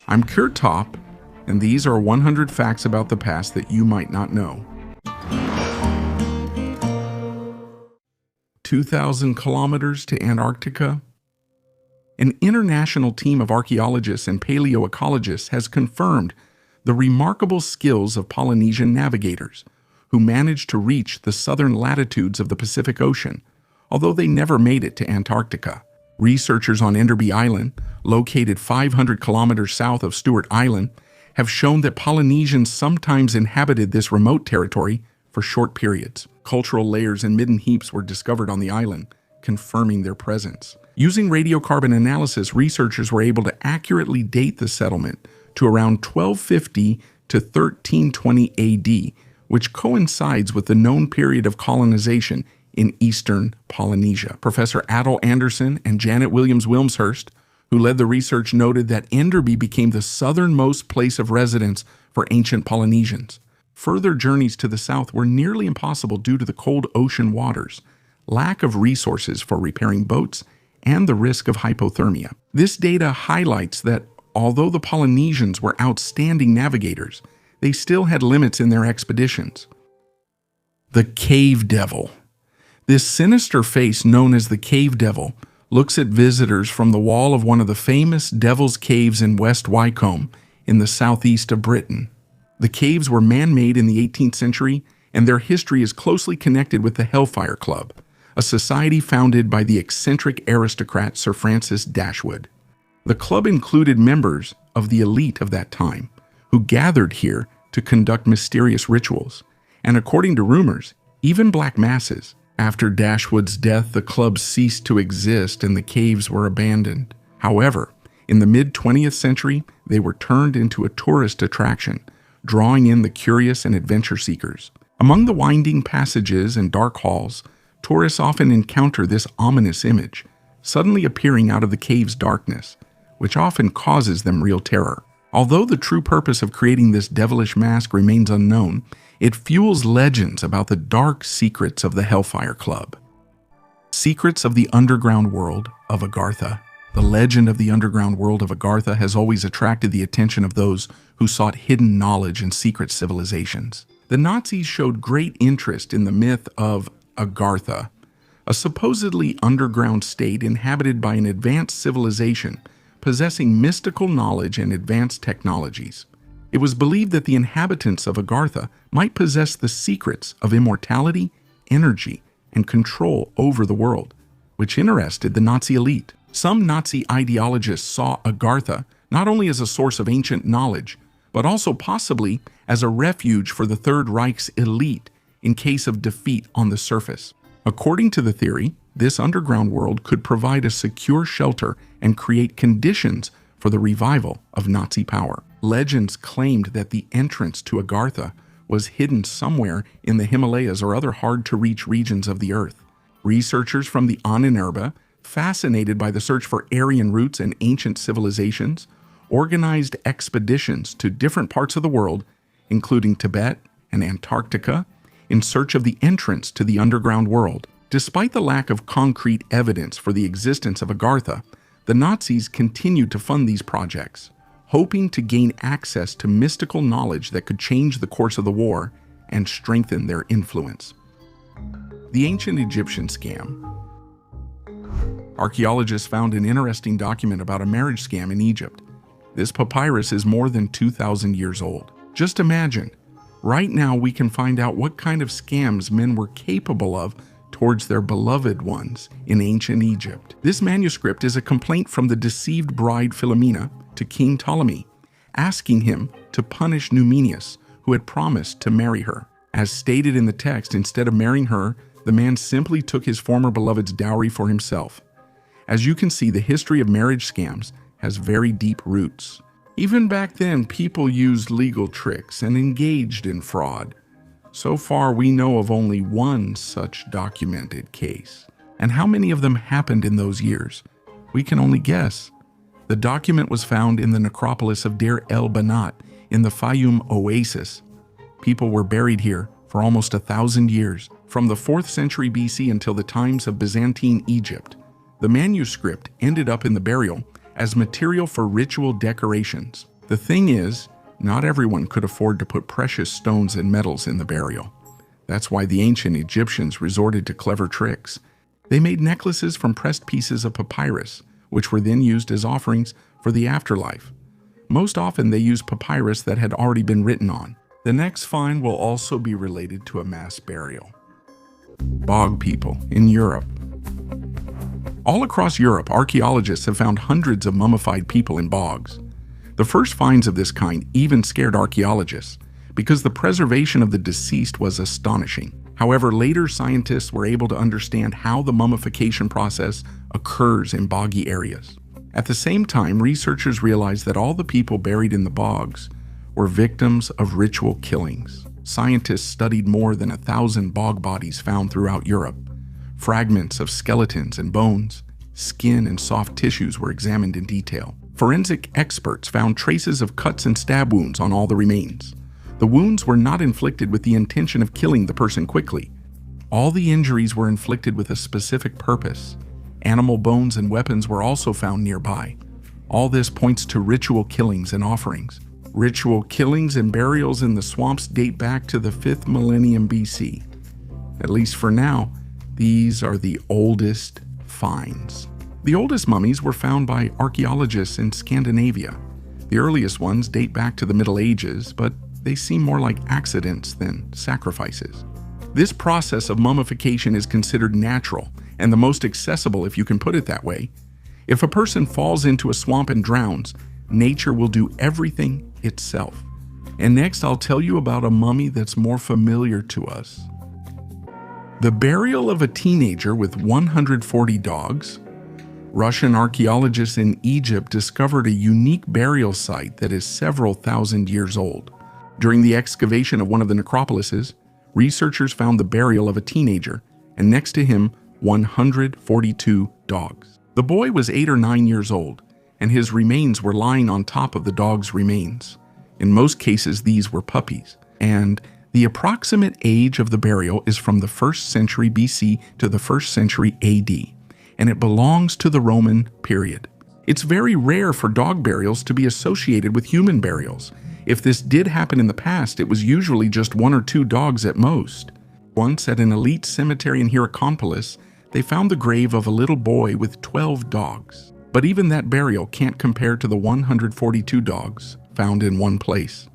I'm Kurt Top, and these are 100 facts about the past that you might not know. 2,000 kilometers to Antarctica? An international team of archaeologists and paleoecologists has confirmed the remarkable skills of Polynesian navigators who managed to reach the southern latitudes of the Pacific Ocean, although they never made it to Antarctica. Researchers on Enderby Island, located 500 kilometers south of Stewart Island, have shown that Polynesians sometimes inhabited this remote territory for short periods. Cultural layers and midden heaps were discovered on the island, confirming their presence. Using radiocarbon analysis, researchers were able to accurately date the settlement to around 1250 to 1320 AD, which coincides with the known period of colonization in eastern Polynesia. Professor Adol Anderson and Janet Williams-Wilmshurst, who led the research, noted that Enderby became the southernmost place of residence for ancient Polynesians. Further journeys to the south were nearly impossible due to the cold ocean waters, lack of resources for repairing boats, and the risk of hypothermia. This data highlights that although the Polynesians were outstanding navigators, they still had limits in their expeditions. The Cave Devil. This sinister face, known as the Cave Devil, looks at visitors from the wall of one of the famous Devil's Caves in West Wycombe in the southeast of Britain. The caves were man-made in the 18th century, and their history is closely connected with the Hellfire Club, a society founded by the eccentric aristocrat Sir Francis Dashwood. The club included members of the elite of that time, who gathered here to conduct mysterious rituals, and according to rumors, even black masses. After Dashwood's death, the club ceased to exist and the caves were abandoned. However, in the mid-20th century, they were turned into a tourist attraction, drawing in the curious and adventure seekers. Among the winding passages and dark halls, tourists often encounter this ominous image, suddenly appearing out of the cave's darkness, which often causes them real terror. Although the true purpose of creating this devilish mask remains unknown, it fuels legends about the dark secrets of the Hellfire Club. Secrets of the underground world of Agartha. The legend of the underground world of Agartha has always attracted the attention of those who sought hidden knowledge and secret civilizations. The Nazis showed great interest in the myth of Agartha, a supposedly underground state inhabited by an advanced civilization possessing mystical knowledge and advanced technologies. It was believed that the inhabitants of Agartha might possess the secrets of immortality, energy, and control over the world, which interested the Nazi elite. Some Nazi ideologists saw Agartha not only as a source of ancient knowledge, but also possibly as a refuge for the Third Reich's elite in case of defeat on the surface. According to the theory, this underground world could provide a secure shelter and create conditions for the revival of Nazi power. Legends claimed that the entrance to Agartha was hidden somewhere in the Himalayas or other hard-to-reach regions of the earth. Researchers from the Ahnenerbe, fascinated by the search for Aryan roots and ancient civilizations, organized expeditions to different parts of the world, including Tibet and Antarctica, in search of the entrance to the underground world. Despite the lack of concrete evidence for the existence of Agartha, the Nazis continued to fund these projects, hoping to gain access to mystical knowledge that could change the course of the war and strengthen their influence. The ancient Egyptian scam. Archaeologists found an interesting document about a marriage scam in Egypt. This papyrus is more than 2,000 years old. Just imagine, right now we can find out what kind of scams men were capable of towards their beloved ones in ancient Egypt. This manuscript is a complaint from the deceived bride Philomena to King Ptolemy, asking him to punish Numenius, who had promised to marry her. As stated in the text, instead of marrying her, the man simply took his former beloved's dowry for himself. As you can see, the history of marriage scams has very deep roots. Even back then, people used legal tricks and engaged in fraud. So far, we know of only one such documented case. And how many of them happened in those years? We can only guess. The document was found in the necropolis of Deir el-Banat in the Fayum Oasis. People were buried here for almost 1,000 years, from the 4th century BC until the times of Byzantine Egypt. The manuscript ended up in the burial as material for ritual decorations. The thing is, not everyone could afford to put precious stones and metals in the burial. That's why the ancient Egyptians resorted to clever tricks. They made necklaces from pressed pieces of papyrus, which were then used as offerings for the afterlife. Most often they used papyrus that had already been written on. The next find will also be related to a mass burial. Bog people in Europe. All across Europe, archaeologists have found hundreds of mummified people in bogs. The first finds of this kind even scared archaeologists because the preservation of the deceased was astonishing. However, later scientists were able to understand how the mummification process occurs in boggy areas. At the same time, researchers realized that all the people buried in the bogs were victims of ritual killings. Scientists studied more than 1,000 bog bodies found throughout Europe. Fragments of skeletons and bones, skin and soft tissues were examined in detail. Forensic experts found traces of cuts and stab wounds on all the remains. The wounds were not inflicted with the intention of killing the person quickly. All the injuries were inflicted with a specific purpose. Animal bones and weapons were also found nearby. All this points to ritual killings and offerings. Ritual killings and burials in the swamps date back to the 5th millennium BC. At least for now, these are the oldest finds. The oldest mummies were found by archaeologists in Scandinavia. The earliest ones date back to the Middle Ages, but they seem more like accidents than sacrifices. This process of mummification is considered natural and the most accessible, if you can put it that way. If a person falls into a swamp and drowns, nature will do everything itself. And next, I'll tell you about a mummy that's more familiar to us. The burial of a teenager with 140 dogs. Russian archaeologists in Egypt discovered a unique burial site that is several thousand years old. During the excavation of one of the necropolises, researchers found the burial of a teenager, and next to him, 142 dogs. The boy was 8 or 9 years old, and his remains were lying on top of the dog's remains. In most cases, these were puppies, and the approximate age of the burial is from the 1st century BC to the 1st century AD, and it belongs to the Roman period. It's very rare for dog burials to be associated with human burials. If this did happen in the past, it was usually just 1 or 2 dogs at most. Once at an elite cemetery in Hierakonpolis, they found the grave of a little boy with 12 dogs. But even that burial can't compare to the 142 dogs found in one place.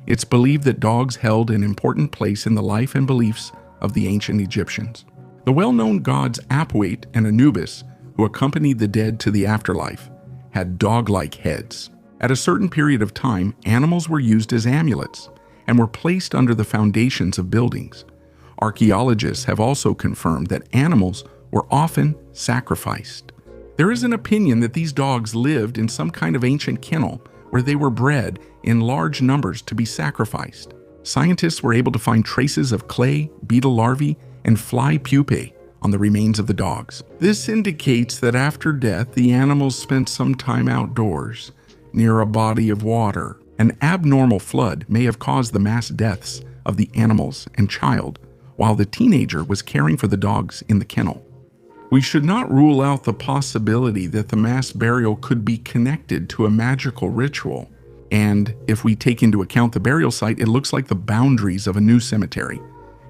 It's believed that dogs held an important place in the life and beliefs of the ancient Egyptians. The well-known gods Apuit and Anubis, who accompanied the dead to the afterlife, had dog-like heads. At a certain period of time, animals were used as amulets and were placed under the foundations of buildings. Archaeologists have also confirmed that animals were often sacrificed. There is an opinion that these dogs lived in some kind of ancient kennel where they were bred in large numbers to be sacrificed. Scientists were able to find traces of clay, beetle larvae, and fly pupae on the remains of the dogs. This indicates that after death, the animals spent some time outdoors, near a body of water. An abnormal flood may have caused the mass deaths of the animals and child, while the teenager was caring for the dogs in the kennel. We should not rule out the possibility that the mass burial could be connected to a magical ritual. And if we take into account the burial site, it looks like the boundaries of a new cemetery.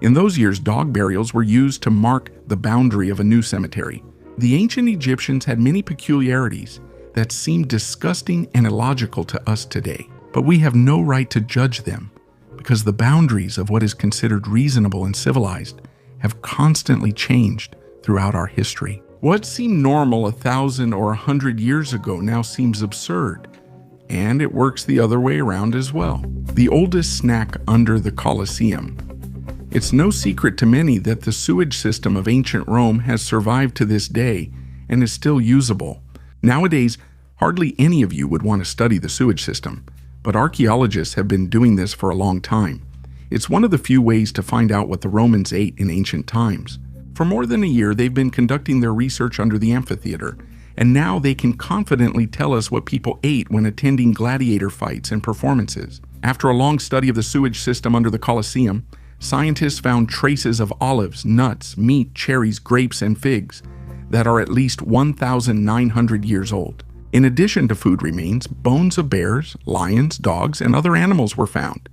In those years, dog burials were used to mark the boundary of a new cemetery. The ancient Egyptians had many peculiarities that seem disgusting and illogical to us today, but we have no right to judge them because the boundaries of what is considered reasonable and civilized have constantly changed throughout our history. What seemed normal 1,000 or 100 years ago now seems absurd, and it works the other way around as well. The oldest snack under the Colosseum. It's no secret to many that the sewage system of ancient Rome has survived to this day and is still usable. Nowadays, hardly any of you would want to study the sewage system, but archaeologists have been doing this for a long time. It's one of the few ways to find out what the Romans ate in ancient times. For more than a year, they've been conducting their research under the amphitheater, and now they can confidently tell us what people ate when attending gladiator fights and performances. After a long study of the sewage system under the Colosseum, scientists found traces of olives, nuts, meat, cherries, grapes, and figs that are at least 1,900 years old. In addition to food remains, bones of bears, lions, dogs, and other animals were found.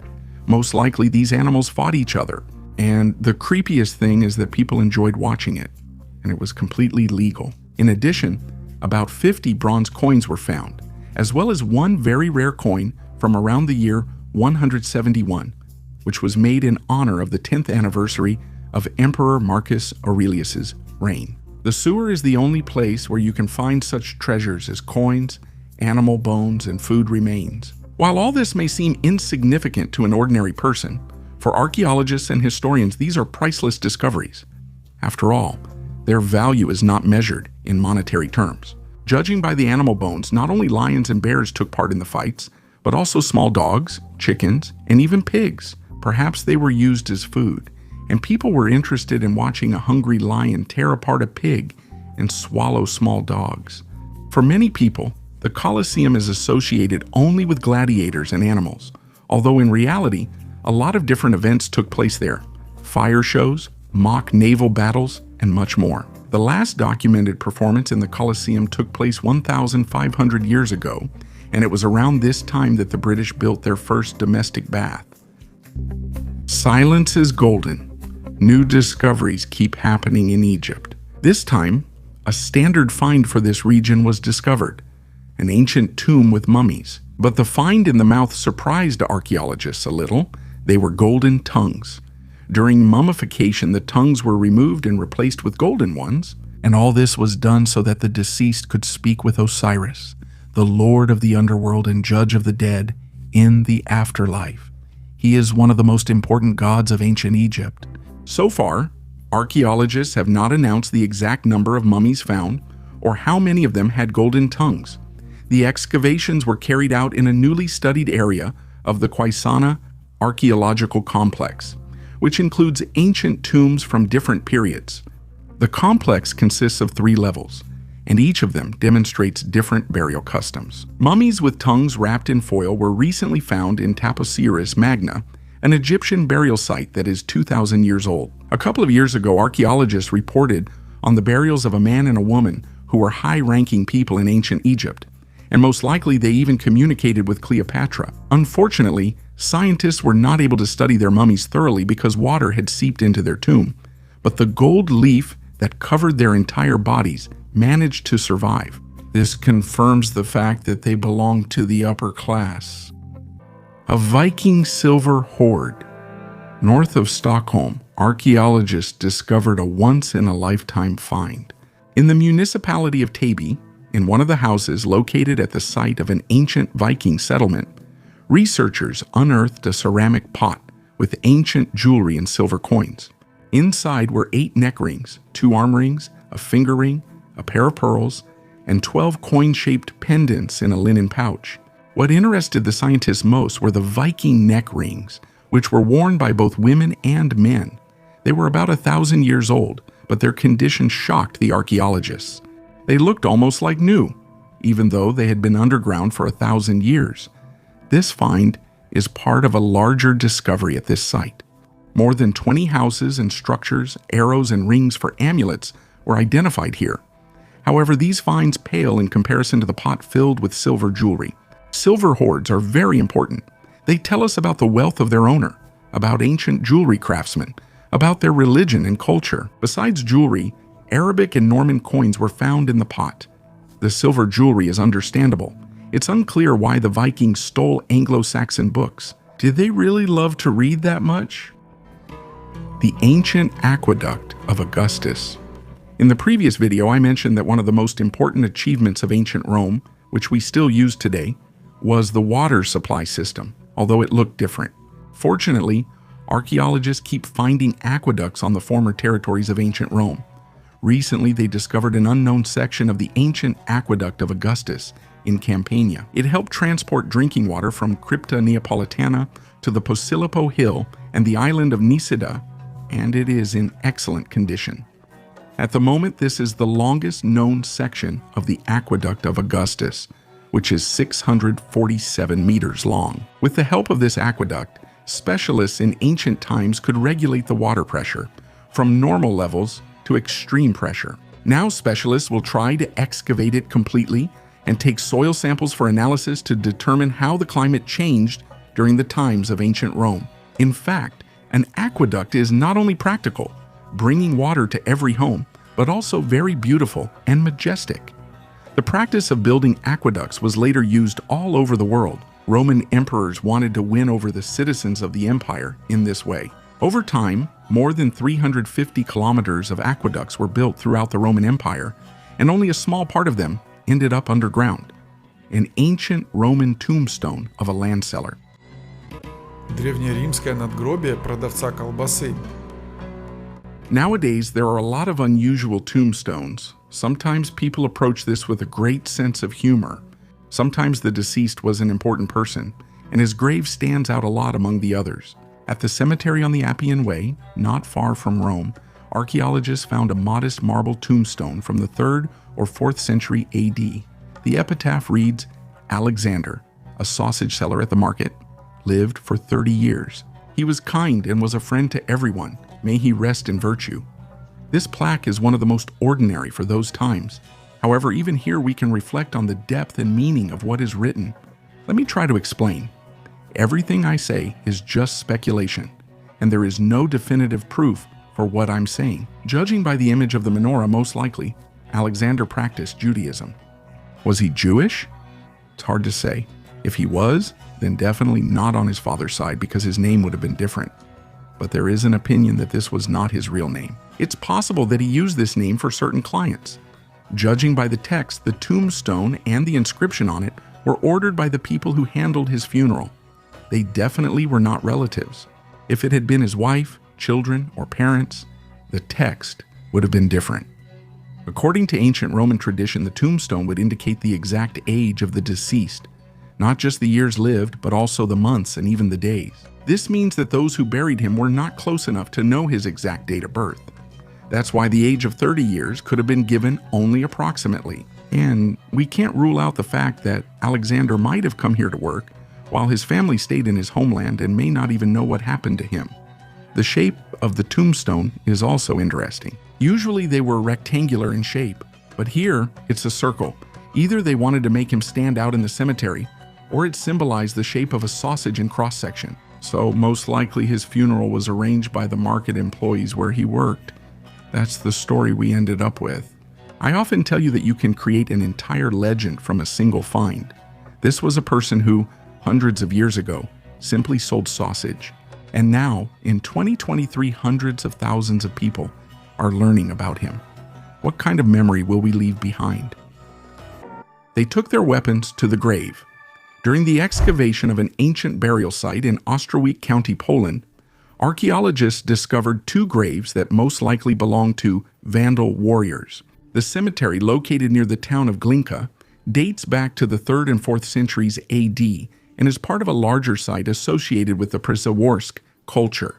Most likely these animals fought each other, and the creepiest thing is that people enjoyed watching it, and it was completely legal. In addition, about 50 bronze coins were found, as well as one very rare coin from around the year 171, which was made in honor of the 10th anniversary of Emperor Marcus Aurelius's reign. The sewer is the only place where you can find such treasures as coins, animal bones, and food remains. While all this may seem insignificant to an ordinary person, for archaeologists and historians these are priceless discoveries. After all, their value is not measured in monetary terms. Judging by the animal bones, not only lions and bears took part in the fights, but also small dogs, chickens, and even pigs. Perhaps they were used as food, and people were interested in watching a hungry lion tear apart a pig and swallow small dogs. For many people, the Colosseum is associated only with gladiators and animals, although in reality, a lot of different events took place there. Fire shows, mock naval battles, and much more. The last documented performance in the Colosseum took place 1,500 years ago, and it was around this time that the British built their first domestic bath. Silence is golden. New discoveries keep happening in Egypt. This time, a standard find for this region was discovered, an ancient tomb with mummies. But the find in the mouth surprised archaeologists a little. They were golden tongues. During mummification, the tongues were removed and replaced with golden ones, and all this was done so that the deceased could speak with Osiris, the lord of the underworld and judge of the dead, in the afterlife. He is one of the most important gods of ancient Egypt. So far, archaeologists have not announced the exact number of mummies found or how many of them had golden tongues. The excavations were carried out in a newly studied area of the Qaisana Archaeological Complex, which includes ancient tombs from different periods. The complex consists of 3 levels, and each of them demonstrates different burial customs. Mummies with tongues wrapped in foil were recently found in Taposiris Magna, an Egyptian burial site that is 2,000 years old. A couple of years ago, archaeologists reported on the burials of a man and a woman who were high-ranking people in ancient Egypt, and most likely they even communicated with Cleopatra. Unfortunately, scientists were not able to study their mummies thoroughly because water had seeped into their tomb, but the gold leaf that covered their entire bodies managed to survive. This confirms the fact that they belonged to the upper class. A Viking silver hoard. North of Stockholm, archaeologists discovered a once-in-a-lifetime find. In the municipality of Täby, in one of the houses located at the site of an ancient Viking settlement, researchers unearthed a ceramic pot with ancient jewelry and silver coins. Inside were 8 neck rings, 2 arm rings, a finger ring, a pair of pearls, and 12 coin-shaped pendants in a linen pouch. What interested the scientists most were the Viking neck rings, which were worn by both women and men. They were about 1,000 years old, but their condition shocked the archaeologists. They looked almost like new, even though they had been underground for 1,000 years. This find is part of a larger discovery at this site. More than 20 houses and structures, arrows and rings for amulets were identified here. However, these finds pale in comparison to the pot filled with silver jewelry. Silver hoards are very important. They tell us about the wealth of their owner, about ancient jewelry craftsmen, about their religion and culture. Besides jewelry, Arabic and Norman coins were found in the pot. The silver jewelry is understandable. It's unclear why the Vikings stole Anglo-Saxon books. Did they really love to read that much? The ancient aqueduct of Augustus. In the previous video, I mentioned that one of the most important achievements of ancient Rome, which we still use today, was the water supply system, although it looked different. Fortunately, archaeologists keep finding aqueducts on the former territories of ancient Rome. Recently, they discovered an unknown section of the ancient aqueduct of Augustus in Campania. It helped transport drinking water from Crypta Neapolitana to the Posillipo Hill and the island of Nisida, and it is in excellent condition. At the moment, this is the longest known section of the aqueduct of Augustus, which is 647 meters long. With the help of this aqueduct, specialists in ancient times could regulate the water pressure from normal levels to extreme pressure. Now specialists will try to excavate it completely and take soil samples for analysis to determine how the climate changed during the times of ancient Rome. In fact, an aqueduct is not only practical, bringing water to every home, but also very beautiful and majestic. The practice of building aqueducts was later used all over the world. Roman emperors wanted to win over the citizens of the empire in this way. Over time, more than 350 kilometers of aqueducts were built throughout the Roman Empire, and only a small part of them ended up underground. An ancient Roman tombstone of a land seller. Древнеримское надгробие продавца колбасы. Nowadays, there are a lot of unusual tombstones. Sometimes people approach this with a great sense of humor. Sometimes the deceased was an important person, and his grave stands out a lot among the others. At the cemetery on the Appian Way, not far from Rome, archaeologists found a modest marble tombstone from the 3rd or 4th century AD. The epitaph reads, "Alexander, a sausage seller at the market, lived for 30 years. He was kind and was a friend to everyone. May he rest in virtue." This plaque is one of the most ordinary for those times. However, even here we can reflect on the depth and meaning of what is written. Let me try to explain. Everything I say is just speculation, and there is no definitive proof for what I'm saying. Judging by the image of the menorah, most likely, Alexander practiced Judaism. Was he Jewish? It's hard to say. If he was, then definitely not on his father's side because his name would have been different. But there is an opinion that this was not his real name. It's possible that he used this name for certain clients. Judging by the text, the tombstone and the inscription on it were ordered by the people who handled his funeral. They definitely were not relatives. If it had been his wife, children, or parents, the text would have been different. According to ancient Roman tradition, the tombstone would indicate the exact age of the deceased, not just the years lived, but also the months and even the days. This means that those who buried him were not close enough to know his exact date of birth. That's why the age of 30 years could have been given only approximately. And we can't rule out the fact that Alexander might have come here to work, while his family stayed in his homeland and may not even know what happened to him. The shape of the tombstone is also interesting. Usually they were rectangular in shape, but here it's a circle. Either they wanted to make him stand out in the cemetery, or it symbolized the shape of a sausage in cross-section. So most likely his funeral was arranged by the market employees where he worked. That's the story we ended up with. I often tell you that you can create an entire legend from a single find. This was a person who, hundreds of years ago, simply sold sausage. And now, in 2023, hundreds of thousands of people are learning about him. What kind of memory will we leave behind? They took their weapons to the grave. During the excavation of an ancient burial site in Ostrowiec County, Poland, archaeologists discovered 2 graves that most likely belonged to Vandal warriors. The cemetery, located near the town of Glinka, dates back to the 3rd and 4th centuries AD and is part of a larger site associated with the Prehistoric culture,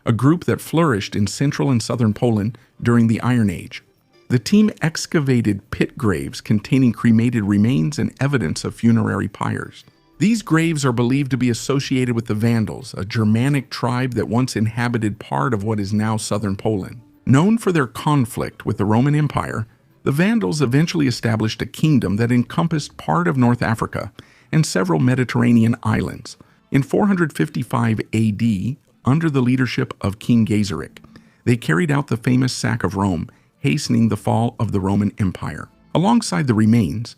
a group that flourished in central and southern Poland during the Iron Age. The team excavated pit graves containing cremated remains and evidence of funerary pyres. These graves are believed to be associated with the Vandals, a Germanic tribe that once inhabited part of what is now southern Poland. Known for their conflict with the Roman Empire, the Vandals eventually established a kingdom that encompassed part of North Africa and several Mediterranean islands. In 455 AD, under the leadership of King Gaiseric, they carried out the famous sack of Rome, hastening the fall of the Roman Empire. Alongside the remains,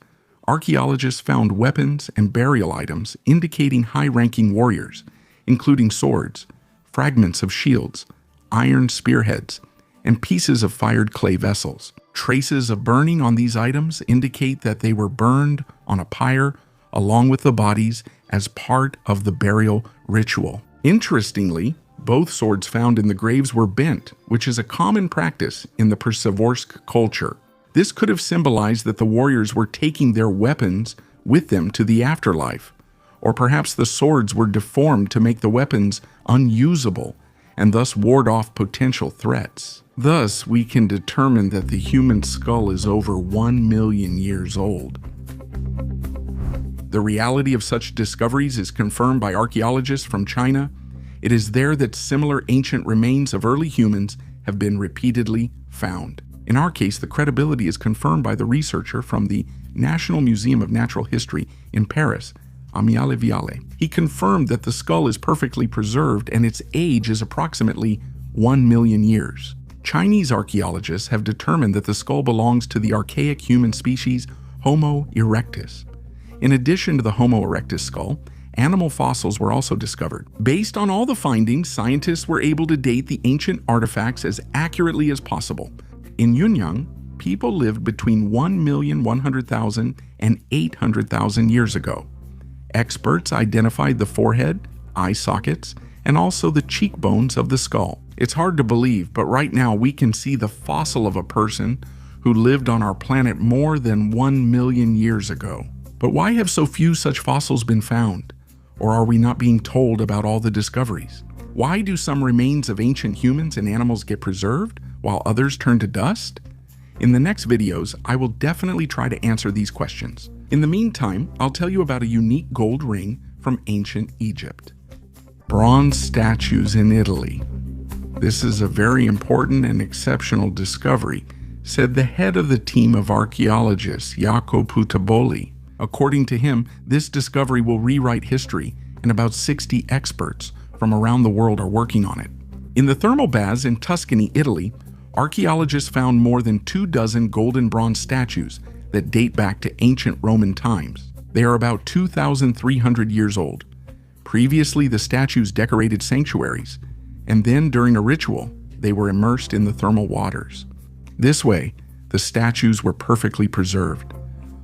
archaeologists found weapons and burial items indicating high-ranking warriors, including swords, fragments of shields, iron spearheads, and pieces of fired clay vessels. Traces of burning on these items indicate that they were burned on a pyre along with the bodies as part of the burial ritual. Interestingly, both swords found in the graves were bent, which is a common practice in the Prehistoric culture. This could have symbolized that the warriors were taking their weapons with them to the afterlife, or perhaps the swords were deformed to make the weapons unusable and thus ward off potential threats. Thus, we can determine that the human skull is over 1 million years old. The reality of such discoveries is confirmed by archaeologists from China. It is there that similar ancient remains of early humans have been repeatedly found. In our case, the credibility is confirmed by the researcher from the National Museum of Natural History in Paris, Amulets. He confirmed that the skull is perfectly preserved and its age is approximately 1 million years. Chinese archaeologists have determined that the skull belongs to the archaic human species Homo erectus. In addition to the Homo erectus skull, animal fossils were also discovered. Based on all the findings, scientists were able to date the ancient artifacts as accurately as possible. In Yunyang, people lived between 1,100,000 and 800,000 years ago. Experts identified the forehead, eye sockets, and also the cheekbones of the skull. It's hard to believe, but right now we can see the fossil of a person who lived on our planet more than 1 million years ago. But why have so few such fossils been found? Or are we not being told about all the discoveries? Why do some remains of ancient humans and animals get preserved while others turn to dust? In the next videos, I will definitely try to answer these questions. In the meantime, I'll tell you about a unique gold ring from ancient Egypt. Bronze statues in Italy. This is a very important and exceptional discovery, said the head of the team of archaeologists, Jacopo Putaboli. According to him, this discovery will rewrite history, and about 60 experts from around the world are working on it. In the thermal baths in Tuscany, Italy, archaeologists found more than 24 gold and bronze statues that date back to ancient Roman times. They are about 2,300 years old. Previously, the statues decorated sanctuaries, and then during a ritual, they were immersed in the thermal waters. This way, the statues were perfectly preserved.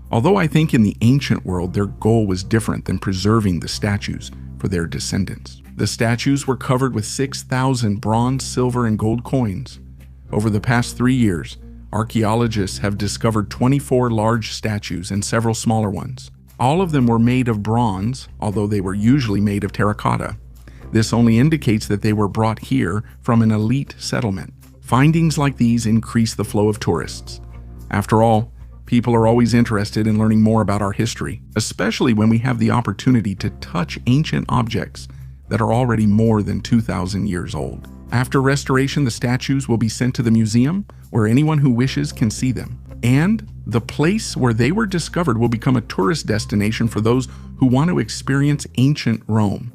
Although I think in the ancient world their goal was different than preserving the statues for their descendants. The statues were covered with 6,000 bronze, silver, and gold coins. Over the past 3 years, archaeologists have discovered 24 large statues and several smaller ones. All of them were made of bronze, although they were usually made of terracotta. This only indicates that they were brought here from an elite settlement. Findings like these increase the flow of tourists. After all, people are always interested in learning more about our history, especially when we have the opportunity to touch ancient objects that are already more than 2,000 years old. After restoration, the statues will be sent to the museum, where anyone who wishes can see them. And the place where they were discovered will become a tourist destination for those who want to experience ancient Rome.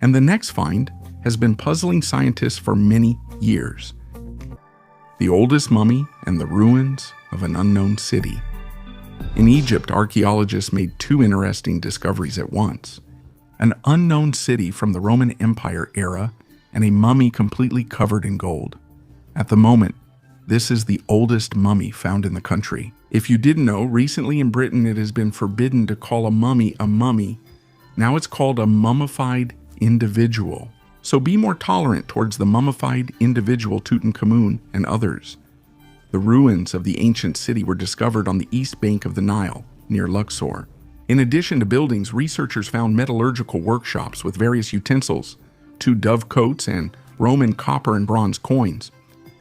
And the next find has been puzzling scientists for many years. The oldest mummy and the ruins of an unknown city. In Egypt, archaeologists made 2 interesting discoveries at once. An unknown city from the Roman Empire era and a mummy completely covered in gold. At the moment, this is the oldest mummy found in the country. If you didn't know, recently in Britain it has been forbidden to call a mummy a mummy. Now it's called a mummified individual. So be more tolerant towards the mummified individual Tutankhamun and others. The ruins of the ancient city were discovered on the east bank of the Nile, near Luxor. In addition to buildings, researchers found metallurgical workshops with various utensils, 2 dove coats, and Roman copper and bronze coins.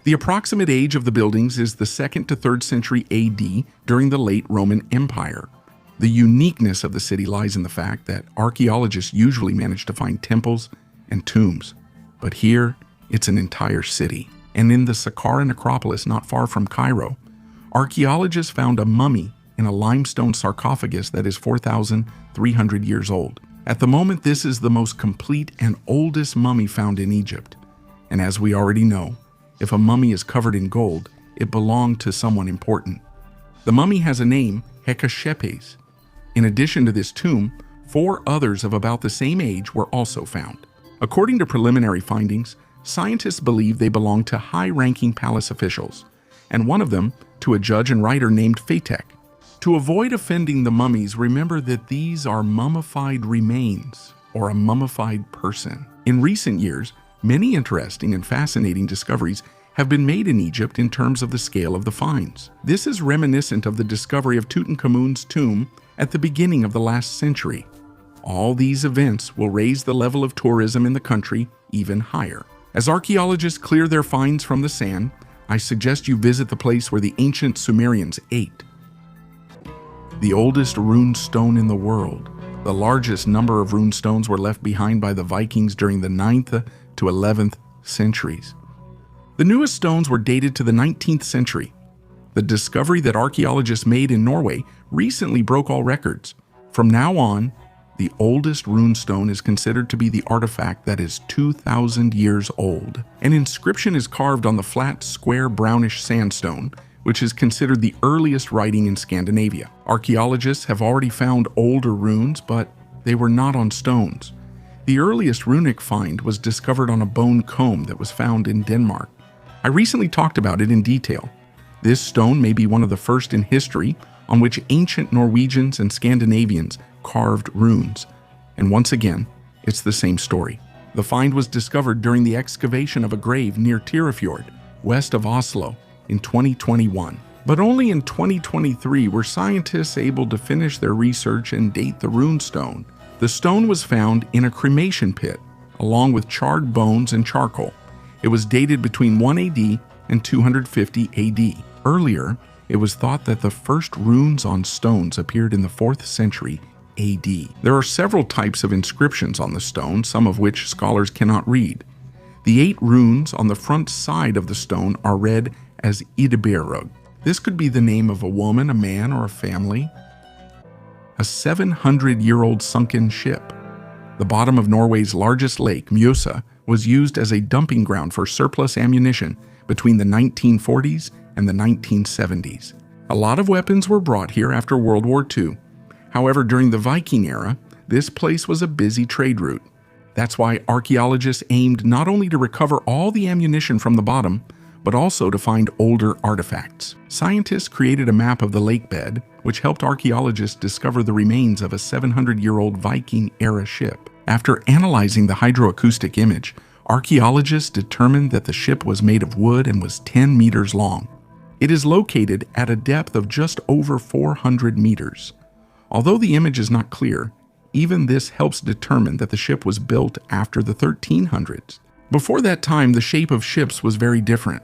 The approximate age of the buildings is the 2nd to 3rd century AD during the late Roman Empire. The uniqueness of the city lies in the fact that archaeologists usually manage to find temples and tombs, but here it's an entire city. And in the Saqqara necropolis not far from Cairo, archaeologists found a mummy in a limestone sarcophagus that is 4,300 years old. At the moment, this is the most complete and oldest mummy found in Egypt. And as we already know, if a mummy is covered in gold, it belonged to someone important. The mummy has a name, Hekashepes. In addition to this tomb, 4 others of about the same age were also found. According to preliminary findings, scientists believe they belong to high-ranking palace officials, and one of them to a judge and writer named Fatek. To avoid offending the mummies, remember that these are mummified remains, or a mummified person. In recent years, many interesting and fascinating discoveries have been made in Egypt in terms of the scale of the finds. This is reminiscent of the discovery of Tutankhamun's tomb at the beginning of the last century. All these events will raise the level of tourism in the country even higher. As archaeologists clear their finds from the sand, I suggest you visit the place where the ancient Sumerians ate. The oldest rune stone in the world. The largest number of rune stones were left behind by the Vikings during the 9th to 11th centuries. The newest stones were dated to the 19th century. The discovery that archaeologists made in Norway recently broke all records. From now on, the oldest runestone is considered to be the artifact that is 2,000 years old. An inscription is carved on the flat, square, brownish sandstone, which is considered the earliest writing in Scandinavia. Archaeologists have already found older runes, but they were not on stones. The earliest runic find was discovered on a bone comb that was found in Denmark. I recently talked about it in detail. This stone may be one of the first in history on which ancient Norwegians and Scandinavians carved runes. And once again, it's the same story. The find was discovered during the excavation of a grave near Tyrifjord, west of Oslo, in 2021. But only in 2023 were scientists able to finish their research and date the runestone. The stone was found in a cremation pit, along with charred bones and charcoal. It was dated between 1 AD and 250 AD. Earlier, it was thought that the first runes on stones appeared in the 4th century AD. There are several types of inscriptions on the stone, some of which scholars cannot read. The 8 runes on the front side of the stone are read as Idebirug. This could be the name of a woman, a man, or a family. A 700-year-old sunken ship. The bottom of Norway's largest lake, Mjøsa, was used as a dumping ground for surplus ammunition between the 1940s and the 1970s. A lot of weapons were brought here after World War II. However, during the Viking era, this place was a busy trade route. That's why archaeologists aimed not only to recover all the ammunition from the bottom, but also to find older artifacts. Scientists created a map of the lake bed, which helped archaeologists discover the remains of a 700-year-old Viking-era ship. After analyzing the hydroacoustic image, archaeologists determined that the ship was made of wood and was 10 meters long. It is located at a depth of just over 400 meters. Although the image is not clear, even this helps determine that the ship was built after the 1300s. Before that time, the shape of ships was very different.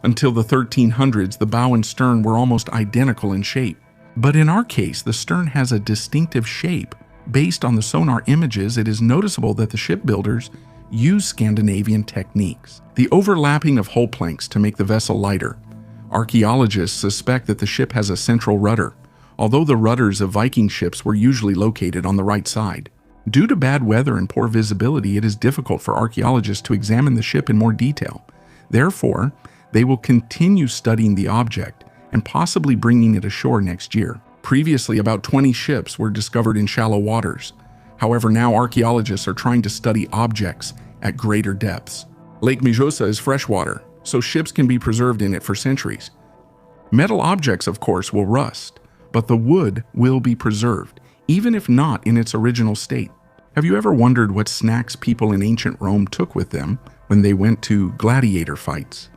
Until the 1300s, the bow and stern were almost identical in shape. But in our case, the stern has a distinctive shape. Based on the sonar images, it is noticeable that the shipbuilders used Scandinavian techniques. The overlapping of hull planks to make the vessel lighter. Archaeologists suspect that the ship has a central rudder, although the rudders of Viking ships were usually located on the right side. Due to bad weather and poor visibility, it is difficult for archaeologists to examine the ship in more detail. Therefore, they will continue studying the object and possibly bringing it ashore next year. Previously, about 20 ships were discovered in shallow waters. However, now archaeologists are trying to study objects at greater depths. Lake Mjøsa is freshwater, so ships can be preserved in it for centuries. Metal objects, of course, will rust, but the wood will be preserved, even if not in its original state. Have you ever wondered what snacks people in ancient Rome took with them when they went to gladiator fights?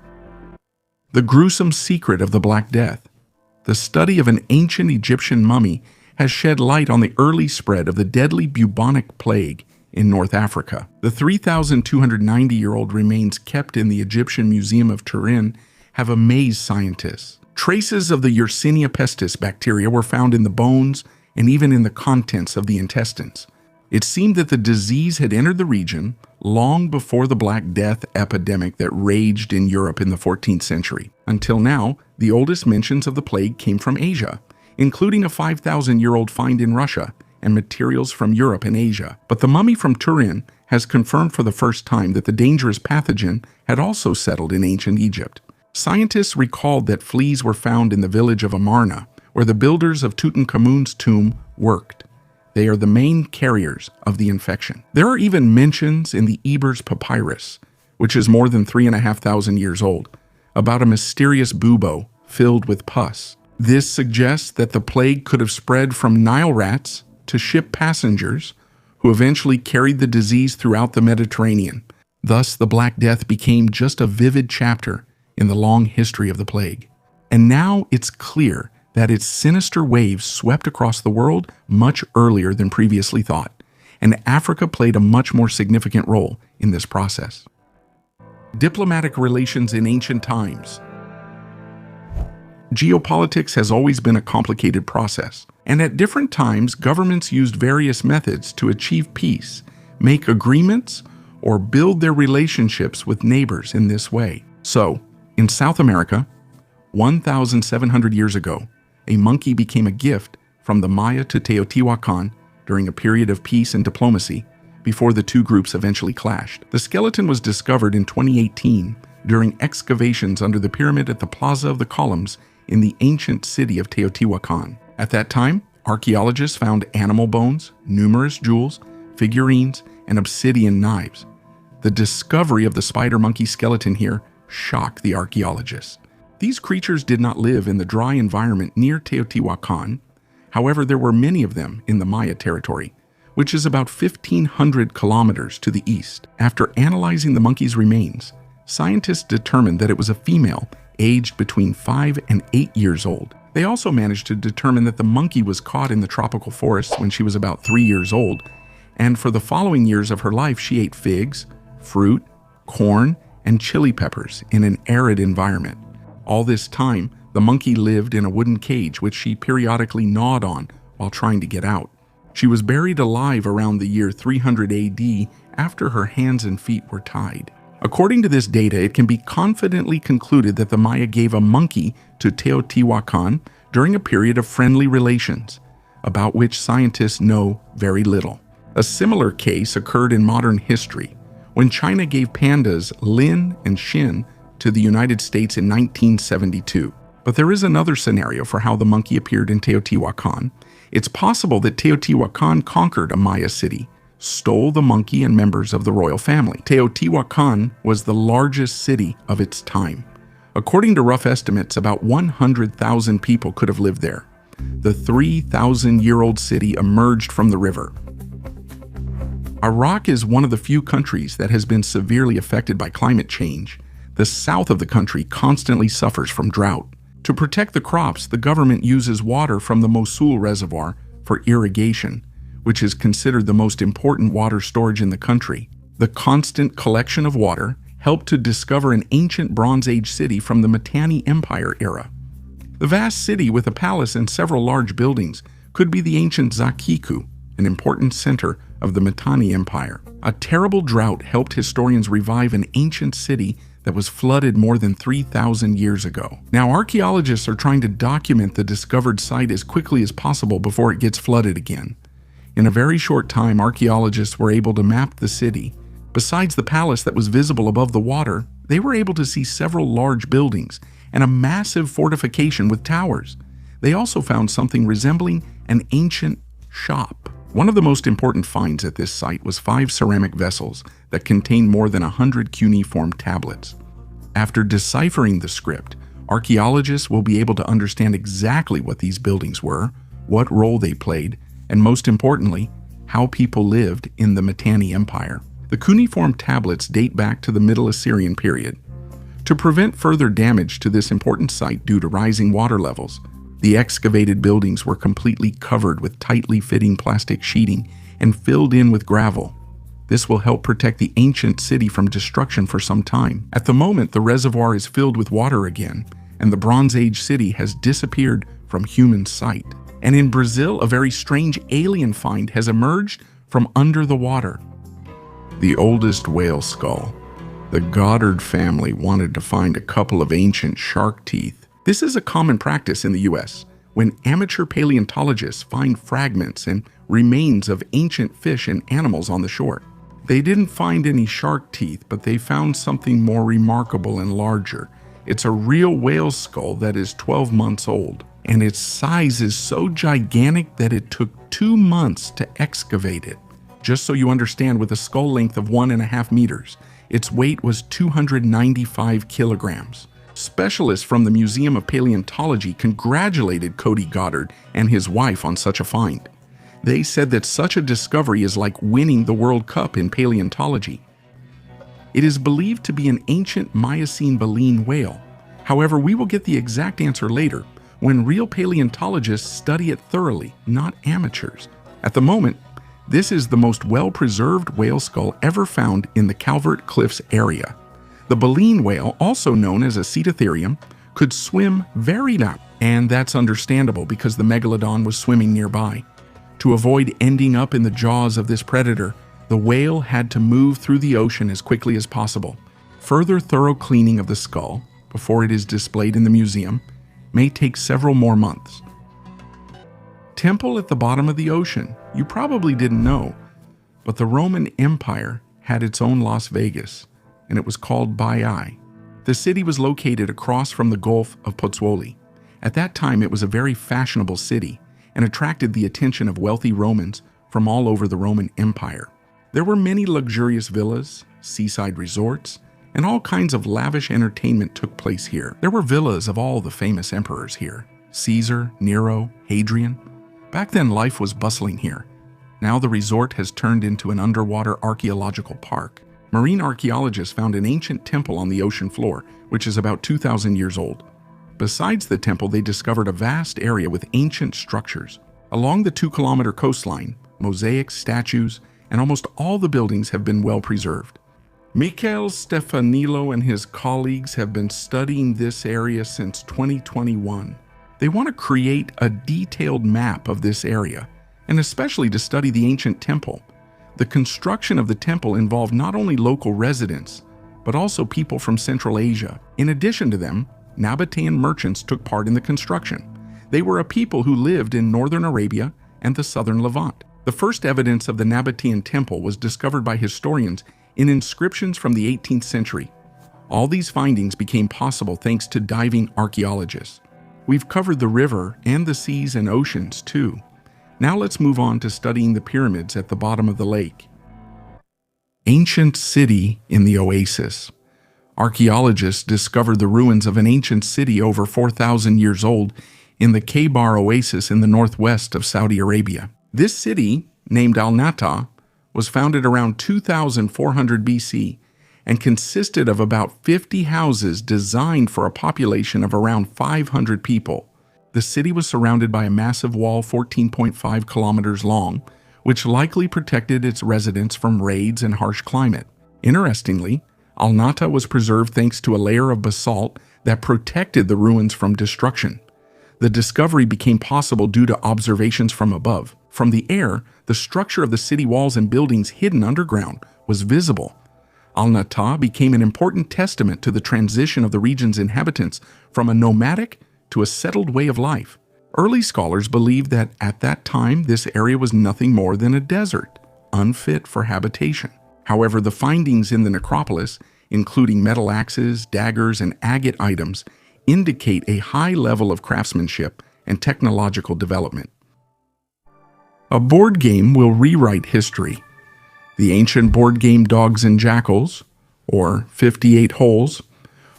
The gruesome secret of the Black Death. The study of an ancient Egyptian mummy has shed light on the early spread of the deadly bubonic plague in North Africa. The 3,290-year-old remains kept in the Egyptian Museum of Turin have amazed scientists. Traces of the Yersinia pestis bacteria were found in the bones and even in the contents of the intestines. It seemed that the disease had entered the region long before the Black Death epidemic that raged in Europe in the 14th century. Until now, the oldest mentions of the plague came from Asia, including a 5,000-year-old find in Russia and materials from Europe and Asia. But the mummy from Turin has confirmed for the first time that the dangerous pathogen had also settled in ancient Egypt. Scientists recalled that fleas were found in the village of Amarna, where the builders of Tutankhamun's tomb worked. They are the main carriers of the infection. There are even mentions in the Ebers Papyrus, which is more than 3,500 years old, about a mysterious bubo filled with pus. This suggests that the plague could have spread from Nile rats to ship passengers who eventually carried the disease throughout the Mediterranean. Thus, the Black Death became just a vivid chapter in the long history of the plague. And now it's clear that its sinister waves swept across the world much earlier than previously thought, and Africa played a much more significant role in this process. Diplomatic relations in ancient times. Geopolitics has always been a complicated process, and at different times, governments used various methods to achieve peace, make agreements, or build their relationships with neighbors in this way. So, in South America, 1,700 years ago, a monkey became a gift from the Maya to Teotihuacan during a period of peace and diplomacy before the two groups eventually clashed. The skeleton was discovered in 2018 during excavations under the pyramid at the Plaza of the Columns in the ancient city of Teotihuacan. At that time, archaeologists found animal bones, numerous jewels, figurines, and obsidian knives. The discovery of the spider monkey skeleton here shocked the archaeologists. These creatures did not live in the dry environment near Teotihuacan. However, there were many of them in the Maya territory, which is about 1,500 kilometers to the east. After analyzing the monkey's remains, scientists determined that it was a female aged between 5 and 8 years old. They also managed to determine that the monkey was caught in the tropical forests when she was about 3 years old, and for the following years of her life she ate figs, fruit, corn, and chili peppers in an arid environment. All this time, the monkey lived in a wooden cage which she periodically gnawed on while trying to get out. She was buried alive around the year 300 AD after her hands and feet were tied. According to this data, it can be confidently concluded that the Maya gave a monkey to Teotihuacan during a period of friendly relations, about which scientists know very little. A similar case occurred in modern history, when China gave pandas Lin and Xin to the United States in 1972. But there is another scenario for how the monkey appeared in Teotihuacan. It's possible that Teotihuacan conquered a Maya city, stole the monkey and members of the royal family. Teotihuacan was the largest city of its time. According to rough estimates, about 100,000 people could have lived there. The 3,000-year-old city emerged from the river. Iraq is one of the few countries that has been severely affected by climate change. The south of the country constantly suffers from drought. To protect the crops, the government uses water from the Mosul Reservoir for irrigation, which is considered the most important water storage in the country. The constant collection of water helped to discover an ancient Bronze Age city from the Mitanni Empire era. The vast city with a palace and several large buildings could be the ancient Zakiku, an important center of the Mitanni Empire. A terrible drought helped historians revive an ancient city that was flooded more than 3,000 years ago. Now, archaeologists are trying to document the discovered site as quickly as possible before it gets flooded again. In a very short time, archaeologists were able to map the city. Besides the palace that was visible above the water, they were able to see several large buildings and a massive fortification with towers. They also found something resembling an ancient shop. One of the most important finds at this site was 5 ceramic vessels that contained more than 100 cuneiform tablets. After deciphering the script, archaeologists will be able to understand exactly what these buildings were, what role they played, and most importantly, how people lived in the Mitanni Empire. The cuneiform tablets date back to the Middle Assyrian period. To prevent further damage to this important site due to rising water levels, the excavated buildings were completely covered with tightly fitting plastic sheeting and filled in with gravel. This will help protect the ancient city from destruction for some time. At the moment, the reservoir is filled with water again, and the Bronze Age city has disappeared from human sight. And in Brazil, a very strange alien find has emerged from under the water. The oldest whale skull. The Goddard family wanted to find a couple of ancient shark teeth. This is a common practice in the US, when amateur paleontologists find fragments and remains of ancient fish and animals on the shore. They didn't find any shark teeth, but they found something more remarkable and larger. It's a real whale skull that is 12 months old, and its size is so gigantic that it took 2 months to excavate it. Just so you understand, with a skull length of 1.5 meters, its weight was 295 kilograms. Specialists from the Museum of Paleontology congratulated Cody Goddard and his wife on such a find. They said that such a discovery is like winning the World Cup in paleontology. It is believed to be an ancient Miocene baleen whale. However, we will get the exact answer later when real paleontologists study it thoroughly, not amateurs. At the moment, this is the most well-preserved whale skull ever found in the Calvert Cliffs area. The baleen whale, also known as a Cetatherium, could swim very deep, and that's understandable because the megalodon was swimming nearby. To avoid ending up in the jaws of this predator, the whale had to move through the ocean as quickly as possible. Further thorough cleaning of the skull before it is displayed in the museum may take several more months. Temple at the bottom of the ocean. You probably didn't know, but the Roman Empire had its own Las Vegas, and it was called Baiae. The city was located across from the Gulf of Pozzuoli. At that time, it was a very fashionable city and attracted the attention of wealthy Romans from all over the Roman Empire. There were many luxurious villas, seaside resorts, and all kinds of lavish entertainment took place here. There were villas of all the famous emperors here: Caesar, Nero, Hadrian. Back then, life was bustling here. Now the resort has turned into an underwater archaeological park. Marine archaeologists found an ancient temple on the ocean floor, which is about 2,000 years old. Besides the temple, they discovered a vast area with ancient structures. Along the 2-kilometer coastline, mosaics, statues, and almost all the buildings have been well preserved. Michael Stefanilo and his colleagues have been studying this area since 2021. They want to create a detailed map of this area, and especially to study the ancient temple. The construction of the temple involved not only local residents, but also people from Central Asia. In addition to them, Nabatean merchants took part in the construction. They were a people who lived in northern Arabia and the southern Levant. The first evidence of the Nabatean temple was discovered by historians in inscriptions from the 18th century. All these findings became possible thanks to diving archaeologists. We've covered the river and the seas and oceans too. Now let's move on to studying the pyramids at the bottom of the lake. Ancient city in the oasis. Archaeologists discovered the ruins of an ancient city over 4,000 years old in the Khaybar oasis in the northwest of Saudi Arabia. This city, named Al-Nata, was founded around 2400 BC and consisted of about 50 houses designed for a population of around 500 people. The city was surrounded by a massive wall 14.5 kilometers long, which likely protected its residents from raids and harsh climate. Interestingly, Al-Nata was preserved thanks to a layer of basalt that protected the ruins from destruction. The discovery became possible due to observations from above. From the air, the structure of the city walls and buildings hidden underground was visible. Al-Nata became an important testament to the transition of the region's inhabitants from a nomadic to a settled way of life. Early scholars believed that at that time this area was nothing more than a desert, unfit for habitation. However, the findings in the necropolis, including metal axes, daggers, and agate items, indicate a high level of craftsmanship and technological development. A board game will rewrite history. The ancient board game Dogs and Jackals, or 58 Holes,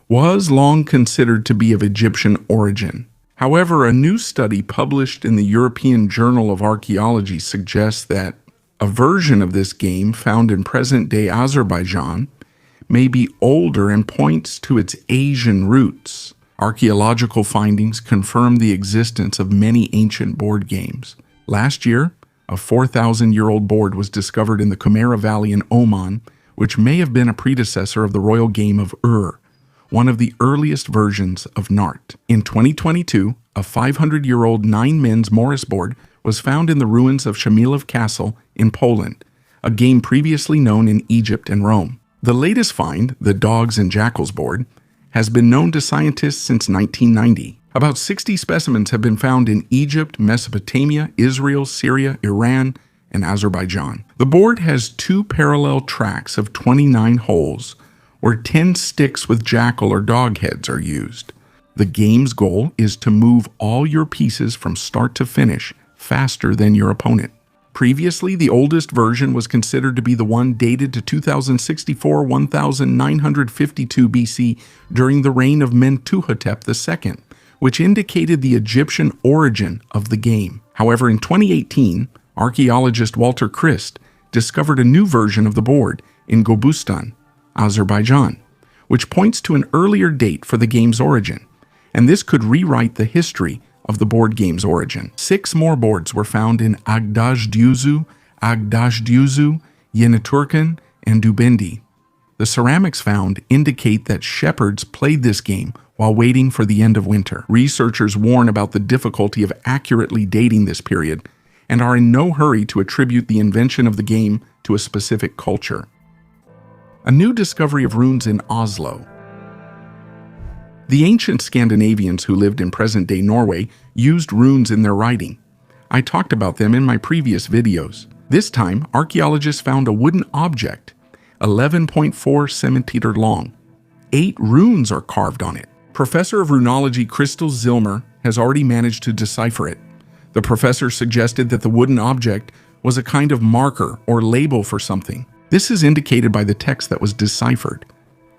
was long considered to be of Egyptian origin. However, a new study published in the European Journal of Archaeology suggests that a version of this game found in present-day Azerbaijan may be older and points to its Asian roots. Archaeological findings confirm the existence of many ancient board games. Last year, a 4,000-year-old board was discovered in the Jumeirah Valley in Oman, which may have been a predecessor of the royal game of one of the earliest versions of Nart. In 2022, a 500-year-old 9-men's Morris board was found in the ruins of Shamilev Castle in Poland, a game previously known in Egypt and Rome. The latest find, the Dogs and Jackals board, has been known to scientists since 1990. About 60 specimens have been found in Egypt, Mesopotamia, Israel, Syria, Iran, and Azerbaijan. The board has 2 parallel tracks of 29 holes, where 10 sticks with jackal or dog heads are used. The game's goal is to move all your pieces from start to finish faster than your opponent. Previously, the oldest version was considered to be the one dated to 2064-1952 BC during the reign of Mentuhotep II, which indicated the Egyptian origin of the game. However, in 2018, archaeologist Walter Christ discovered a new version of the board in Gobustan, Azerbaijan, which points to an earlier date for the game's origin, and this could rewrite the history of the board game's origin. 6 more boards were found in Agdajduzu, Yeniturkan, and Dubendi. The ceramics found indicate that shepherds played this game while waiting for the end of winter. Researchers warn about the difficulty of accurately dating this period and are in no hurry to attribute the invention of the game to a specific culture. A new discovery of runes in Oslo. The ancient Scandinavians who lived in present-day Norway used runes in their writing. I talked about them in my previous videos. This time, archaeologists found a wooden object, 11.4 centimeter long. 8 runes are carved on it. Professor of Runology Crystal Zilmer has already managed to decipher it. The professor suggested that the wooden object was a kind of marker or label for something. This is indicated by the text that was deciphered.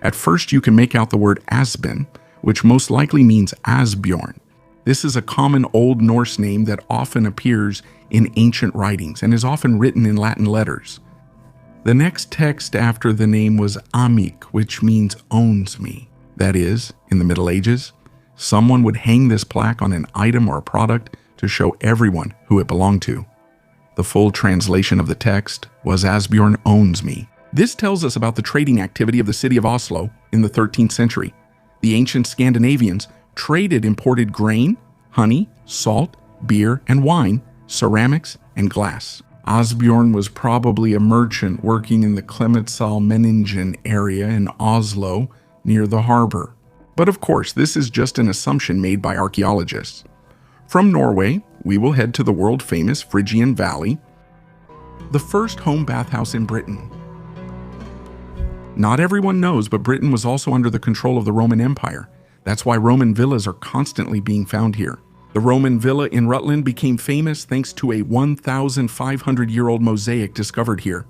At first, you can make out the word Asbjørn, which most likely means Asbjorn. This is a common Old Norse name that often appears in ancient writings and is often written in Latin letters. The next text after the name was Amik, which means owns me. That is, in the Middle Ages, someone would hang this plaque on an item or a product to show everyone who it belonged to. The full translation of the text was Asbjørn owns me. This tells us about the trading activity of the city of Oslo in the 13th century. The ancient Scandinavians traded imported grain, honey, salt, beer and wine, ceramics, and glass. Asbjørn was probably a merchant working in the Klemetsal-Menningen area in Oslo near the harbor. But of course, this is just an assumption made by archaeologists. From Norway, we will head to the world-famous Phrygian Valley, the first home bathhouse in Britain. Not everyone knows, but Britain was also under the control of the Roman Empire. That's why Roman villas are constantly being found here. The Roman villa in Rutland became famous thanks to a 1,500-year-old mosaic discovered here.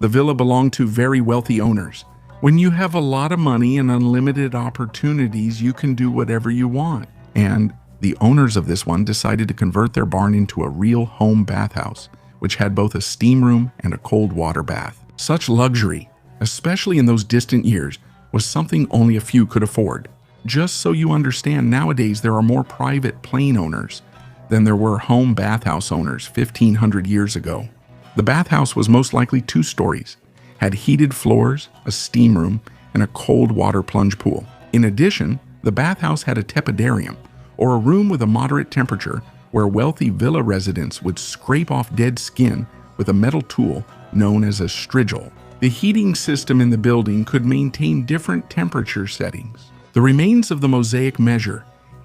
The villa belonged to very wealthy owners. When you have a lot of money and unlimited opportunities, you can do whatever you want. And the owners of this one decided to convert their barn into a real home bathhouse, which had both a steam room and a cold water bath. Such luxury, especially in those distant years, was something only a few could afford. Just so you understand, nowadays there are more private plane owners than there were home bathhouse owners 1,500 years ago. The bathhouse was most likely 2 stories, had heated floors, a steam room, and a cold water plunge pool. In addition, the bathhouse had a tepidarium, or a room with a moderate temperature where wealthy villa residents would scrape off dead skin with a metal tool known as a strigil. The heating system in the building could maintain different temperature settings. The remains of the mosaic measure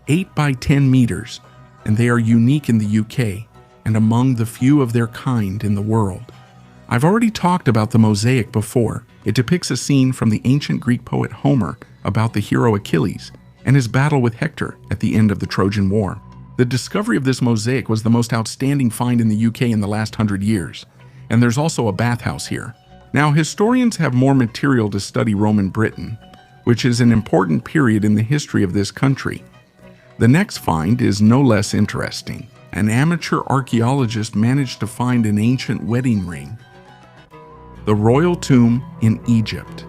8 by 10 meters, and they are unique in the UK and among the few of their kind in the world. I've already talked about the mosaic before. It depicts a scene from the ancient Greek poet Homer about the hero Achilles and his battle with Hector at the end of the Trojan War. The discovery of this mosaic was the most outstanding find in the UK in the last 100 years, and there's also a bathhouse here. Now, historians have more material to study Roman Britain, which is an important period in the history of this country. The next find is no less interesting. An amateur archaeologist managed to find an ancient wedding ring. The royal tomb in Egypt.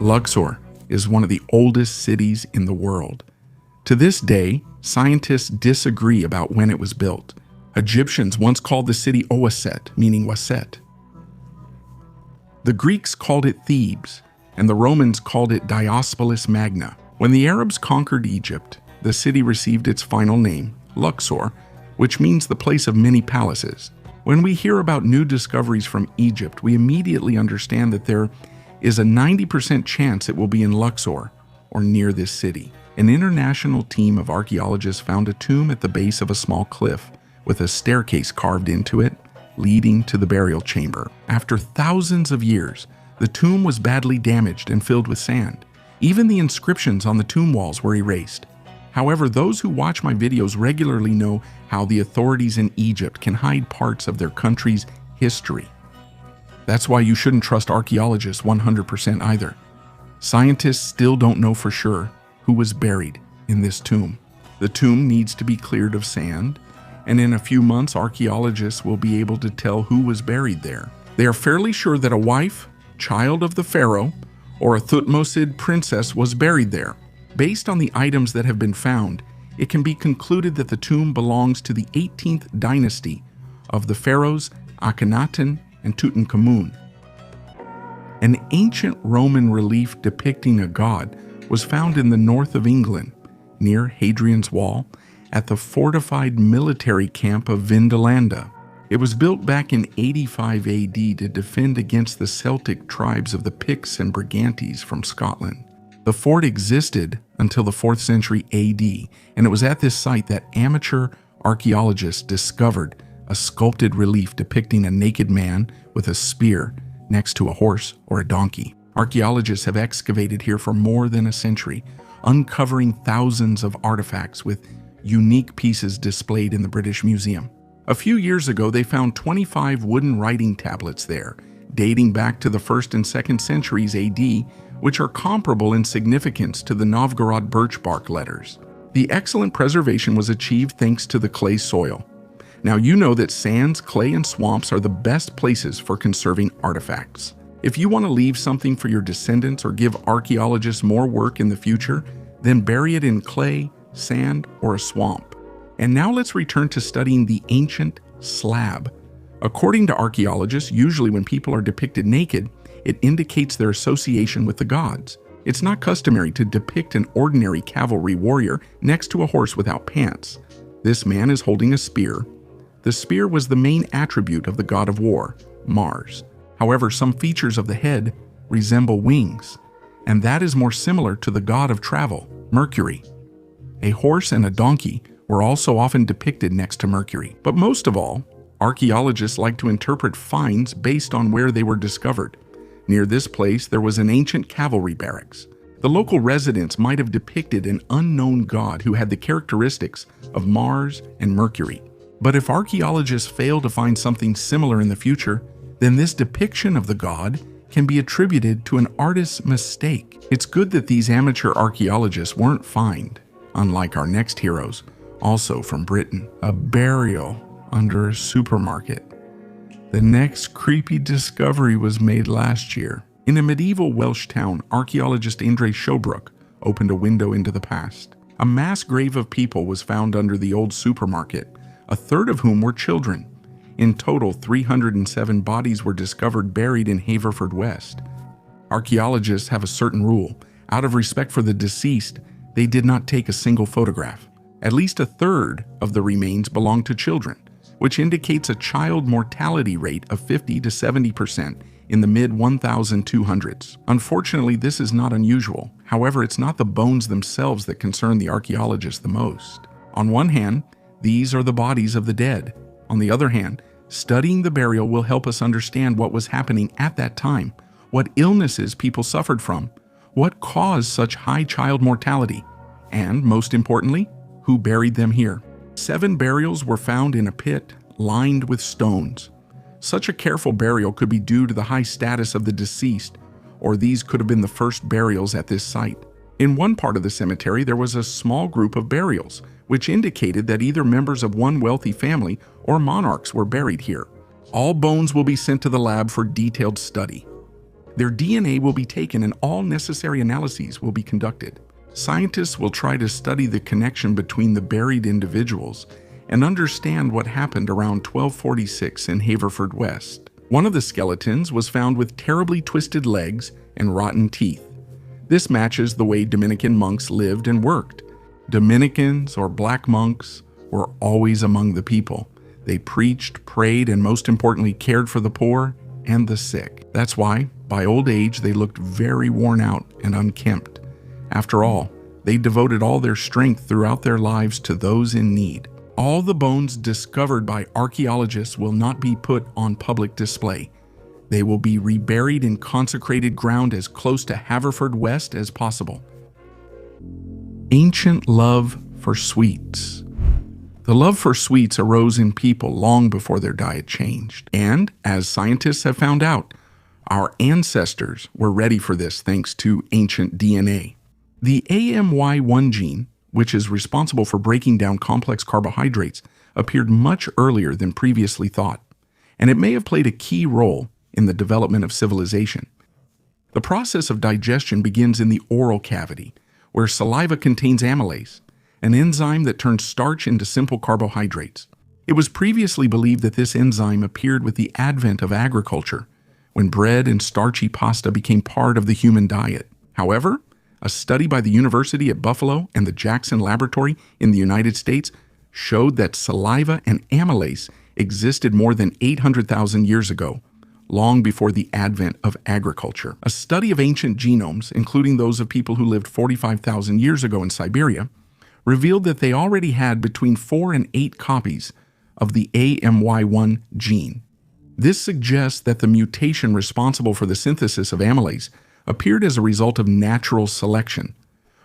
Luxor is one of the oldest cities in the world. To this day, scientists disagree about when it was built. Egyptians once called the city Oaset, meaning Waset. The Greeks called it Thebes, and the Romans called it Diospolis Magna. When the Arabs conquered Egypt, the city received its final name, Luxor, which means the place of many palaces. When we hear about new discoveries from Egypt, we immediately understand that there is a 90% chance it will be in Luxor, or near this city. An international team of archaeologists found a tomb at the base of a small cliff, with a staircase carved into it, leading to the burial chamber. After thousands of years, the tomb was badly damaged and filled with sand. Even the inscriptions on the tomb walls were erased. However, those who watch my videos regularly know how the authorities in Egypt can hide parts of their country's history. That's why you shouldn't trust archaeologists 100% either. Scientists still don't know for sure who was buried in this tomb. The tomb needs to be cleared of sand, and in a few months, archaeologists will be able to tell who was buried there. They are fairly sure that a wife, child of the pharaoh, or a Thutmose princess was buried there. Based on the items that have been found, it can be concluded that the tomb belongs to the 18th dynasty of the pharaohs Akhenaten and Tutankhamun. An ancient Roman relief depicting a god was found in the north of England, near Hadrian's Wall, at the fortified military camp of Vindolanda. It was built back in 85 AD to defend against the Celtic tribes of the Picts and Brigantes from Scotland. The fort existed until the 4th century AD, and it was at this site that amateur archaeologists discovered a sculpted relief depicting a naked man with a spear next to a horse or a donkey. Archaeologists have excavated here for more than a century, uncovering thousands of artifacts with unique pieces displayed in the British Museum. A few years ago, they found 25 wooden writing tablets there, dating back to the 1st and 2nd centuries AD, which are comparable in significance to the Novgorod birch bark letters. The excellent preservation was achieved thanks to the clay soil. Now you know that sands, clay, and swamps are the best places for conserving artifacts. If you want to leave something for your descendants or give archaeologists more work in the future, then bury it in clay, sand, or a swamp. And now let's return to studying the ancient slab. According to archaeologists, usually when people are depicted naked, it indicates their association with the gods. It's not customary to depict an ordinary cavalry warrior next to a horse without pants. This man is holding a spear. The spear was the main attribute of the god of war, Mars. However, some features of the head resemble wings, and that is more similar to the god of travel, Mercury. A horse and a donkey were also often depicted next to Mercury. But most of all, archaeologists like to interpret finds based on where they were discovered. Near this place, there was an ancient cavalry barracks. The local residents might have depicted an unknown god who had the characteristics of Mars and Mercury. But if archaeologists fail to find something similar in the future, then this depiction of the god can be attributed to an artist's mistake. It's good that these amateur archaeologists weren't fined, unlike our next heroes, also from Britain. A burial under a supermarket. The next creepy discovery was made last year. In a medieval Welsh town, archaeologist Indre Showbrook opened a window into the past. A mass grave of people was found under the old supermarket, a third of whom were children. In total, 307 bodies were discovered buried in Haverfordwest. Archaeologists have a certain rule. Out of respect for the deceased, they did not take a single photograph. At least a third of the remains belonged to children, which indicates a child mortality rate of 50 to 70% in the mid-1200s. Unfortunately, this is not unusual. However, it's not the bones themselves that concern the archaeologists the most. On one hand, these are the bodies of the dead. On the other hand, studying the burial will help us understand what was happening at that time, what illnesses people suffered from, what caused such high child mortality, and most importantly, who buried them here. 7 burials were found in a pit lined with stones. Such a careful burial could be due to the high status of the deceased, or these could have been the first burials at this site. In one part of the cemetery, there was a small group of burials, which indicated that either members of one wealthy family or monarchs were buried here. All bones will be sent to the lab for detailed study. Their DNA will be taken and all necessary analyses will be conducted. Scientists will try to study the connection between the buried individuals and understand what happened around 1246 in Haverfordwest. One of the skeletons was found with terribly twisted legs and rotten teeth. This matches the way Dominican monks lived and worked. Dominicans, or black monks, were always among the people. They preached, prayed, and most importantly, cared for the poor and the sick. That's why, by old age, they looked very worn out and unkempt. After all, they devoted all their strength throughout their lives to those in need. All the bones discovered by archaeologists will not be put on public display. They will be reburied in consecrated ground as close to Haverfordwest as possible. Ancient love for sweets. The love for sweets arose in people long before their diet changed. And, as scientists have found out, our ancestors were ready for this thanks to ancient DNA. The AMY1 gene, which is responsible for breaking down complex carbohydrates, appeared much earlier than previously thought, and it may have played a key role in the development of civilization. The process of digestion begins in the oral cavity, where saliva contains amylase, an enzyme that turns starch into simple carbohydrates. It was previously believed that this enzyme appeared with the advent of agriculture, when bread and starchy pasta became part of the human diet. However, a study by the University at Buffalo and the Jackson Laboratory in the United States showed that saliva and amylase existed more than 800,000 years ago, long before the advent of agriculture. A study of ancient genomes, including those of people who lived 45,000 years ago in Siberia, revealed that they already had between 4 and 8 copies of the AMY1 gene. This suggests that the mutation responsible for the synthesis of amylase appeared as a result of natural selection.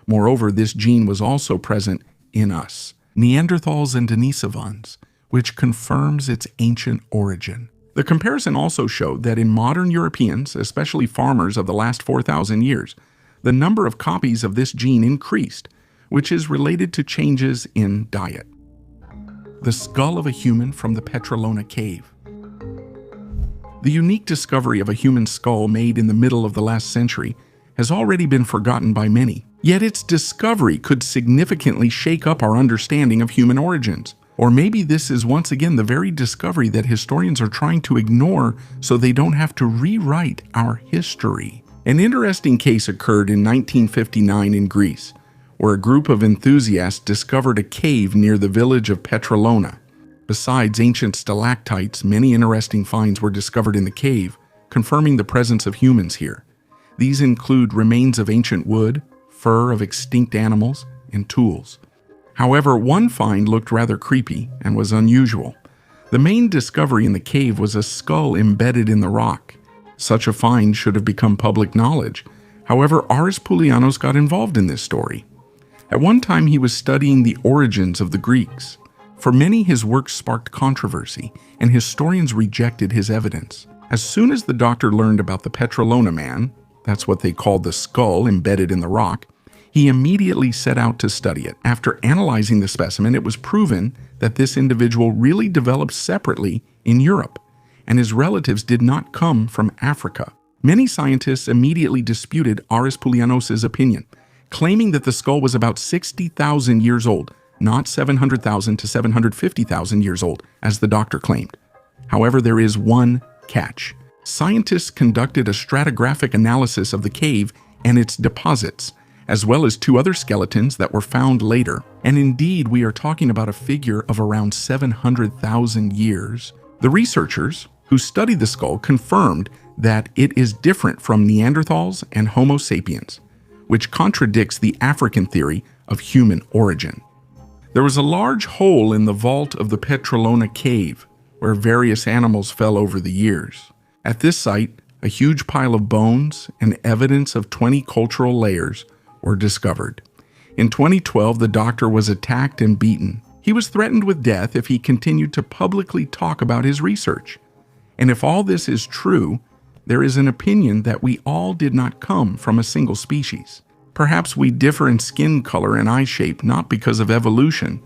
Moreover, this gene was also present in us, Neanderthals and Denisovans, which confirms its ancient origin. The comparison also showed that in modern Europeans, especially farmers of the last 4,000 years, the number of copies of this gene increased, which is related to changes in diet. The skull of a human from the Petrolona cave. The unique discovery of a human skull made in the middle of the last century has already been forgotten by many. Yet its discovery could significantly shake up our understanding of human origins. Or maybe this is once again the very discovery that historians are trying to ignore so they don't have to rewrite our history. An interesting case occurred in 1959 in Greece, where a group of enthusiasts discovered a cave near the village of Petrolona. Besides ancient stalactites, many interesting finds were discovered in the cave, confirming the presence of humans here. These include remains of ancient wood, fur of extinct animals, and tools. However, one find looked rather creepy and was unusual. The main discovery in the cave was a skull embedded in the rock. Such a find should have become public knowledge. However, Aris Poulianos got involved in this story. At one time, he was studying the origins of the Greeks. For many, his work sparked controversy, and historians rejected his evidence. As soon as the doctor learned about the Petrolona man, that's what they called the skull embedded in the rock, he immediately set out to study it. After analyzing the specimen, it was proven that this individual really developed separately in Europe, and his relatives did not come from Africa. Many scientists immediately disputed Aris Poulianos' opinion, claiming that the skull was about 60,000 years old, not 700,000 to 750,000 years old, as the doctor claimed. However, there is one catch. Scientists conducted a stratigraphic analysis of the cave and its deposits, as well as 2 other skeletons that were found later. And indeed, we are talking about a figure of around 700,000 years. The researchers who studied the skull confirmed that it is different from Neanderthals and Homo sapiens, which contradicts the African theory of human origin. There was a large hole in the vault of the Petrolona cave, where various animals fell over the years. At this site, a huge pile of bones and evidence of 20 cultural layers were discovered. In 2012, the doctor was attacked and beaten. He was threatened with death if he continued to publicly talk about his research. And if all this is true, there is an opinion that we all did not come from a single species. Perhaps we differ in skin color and eye shape not because of evolution,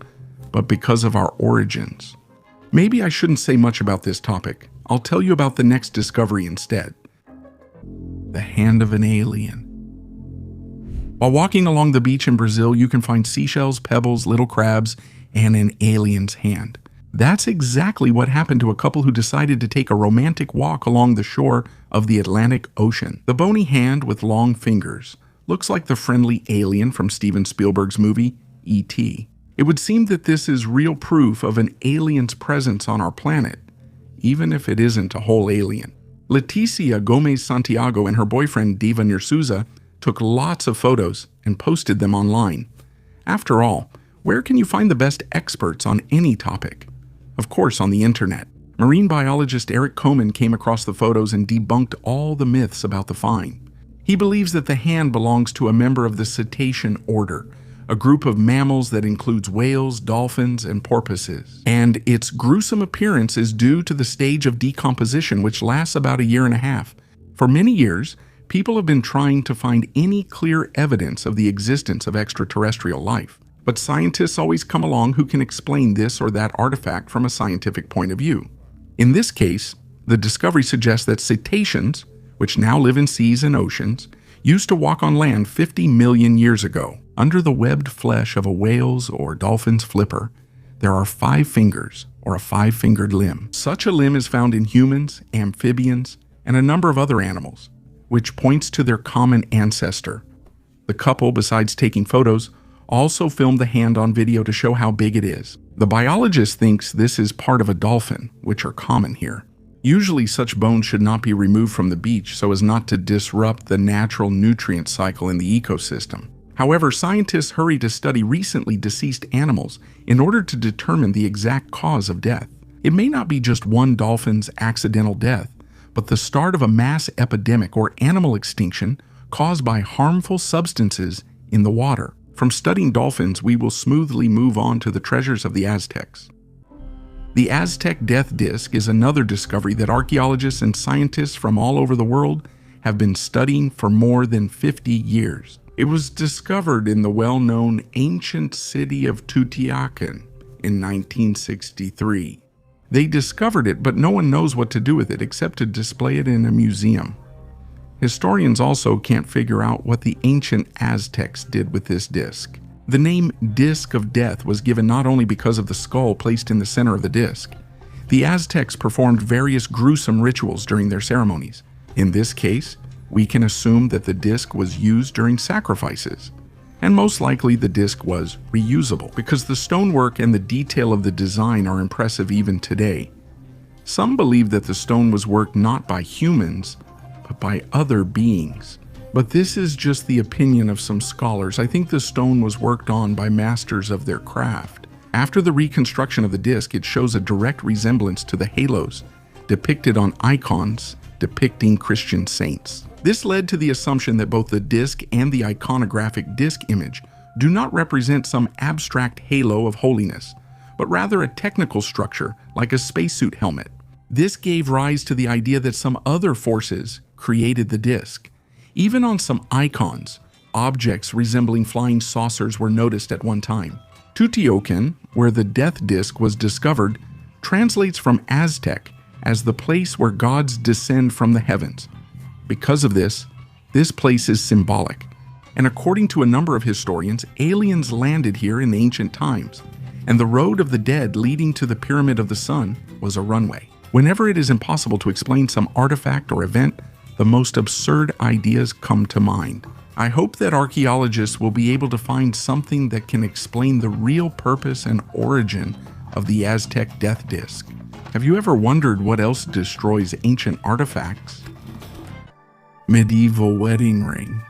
but because of our origins. Maybe I shouldn't say much about this topic. I'll tell you about the next discovery instead. The hand of an alien. While walking along the beach in Brazil, you can find seashells, pebbles, little crabs, and an alien's hand. That's exactly what happened to a couple who decided to take a romantic walk along the shore of the Atlantic Ocean. The bony hand with long fingers looks like the friendly alien from Steven Spielberg's movie, E.T. It would seem that this is real proof of an alien's presence on our planet, even if it isn't a whole alien. Leticia Gomez Santiago and her boyfriend Diva Nirsuza took lots of photos and posted them online. After all, where can you find the best experts on any topic? Of course, on the internet. Marine biologist Eric Komen came across the photos and debunked all the myths about the find. He believes that the hand belongs to a member of the cetacean order, a group of mammals that includes whales, dolphins, and porpoises. And its gruesome appearance is due to the stage of decomposition, which lasts about 1.5 years. For many years, people have been trying to find any clear evidence of the existence of extraterrestrial life. But scientists always come along who can explain this or that artifact from a scientific point of view. In this case, the discovery suggests that cetaceans, which now live in seas and oceans, used to walk on land 50 million years ago. Under the webbed flesh of a whale's or dolphin's flipper, there are 5 fingers, or a 5-fingered limb. Such a limb is found in humans, amphibians, and a number of other animals, which points to their common ancestor. The couple, besides taking photos, also filmed the hand on video to show how big it is. The biologist thinks this is part of a dolphin, which are common here. Usually, such bones should not be removed from the beach so as not to disrupt the natural nutrient cycle in the ecosystem. However, scientists hurry to study recently deceased animals in order to determine the exact cause of death. It may not be just one dolphin's accidental death, but the start of a mass epidemic or animal extinction caused by harmful substances in the water. From studying dolphins, we will smoothly move on to the treasures of the Aztecs. The Aztec death disk is another discovery that archaeologists and scientists from all over the world have been studying for more than 50 years. It was discovered in the well-known ancient city of Tutiacan in 1963. They discovered it, but no one knows what to do with it except to display it in a museum. Historians also can't figure out what the ancient Aztecs did with this disc. The name Disc of Death was given not only because of the skull placed in the center of the disc. The Aztecs performed various gruesome rituals during their ceremonies. In this case, we can assume that the disc was used during sacrifices. And most likely the disc was reusable because the stonework and the detail of the design are impressive even today. Some believe that the stone was worked not by humans, but by other beings. But this is just the opinion of some scholars. I think the stone was worked on by masters of their craft. After the reconstruction of the disc, it shows a direct resemblance to the halos depicted on icons depicting Christian saints. This led to the assumption that both the disc and the iconographic disc image do not represent some abstract halo of holiness, but rather a technical structure like a spacesuit helmet. This gave rise to the idea that some other forces created the disc. Even on some icons, objects resembling flying saucers were noticed at one time. Tutiacan, where the death disc was discovered, translates from Aztec as the place where gods descend from the heavens. Because of this place is symbolic. And according to a number of historians, aliens landed here in ancient times, and the road of the dead leading to the Pyramid of the Sun was a runway. Whenever it is impossible to explain some artifact or event, the most absurd ideas come to mind. I hope that archaeologists will be able to find something that can explain the real purpose and origin of the Aztec death disc. Have you ever wondered what else destroys ancient artifacts? Medieval wedding ring.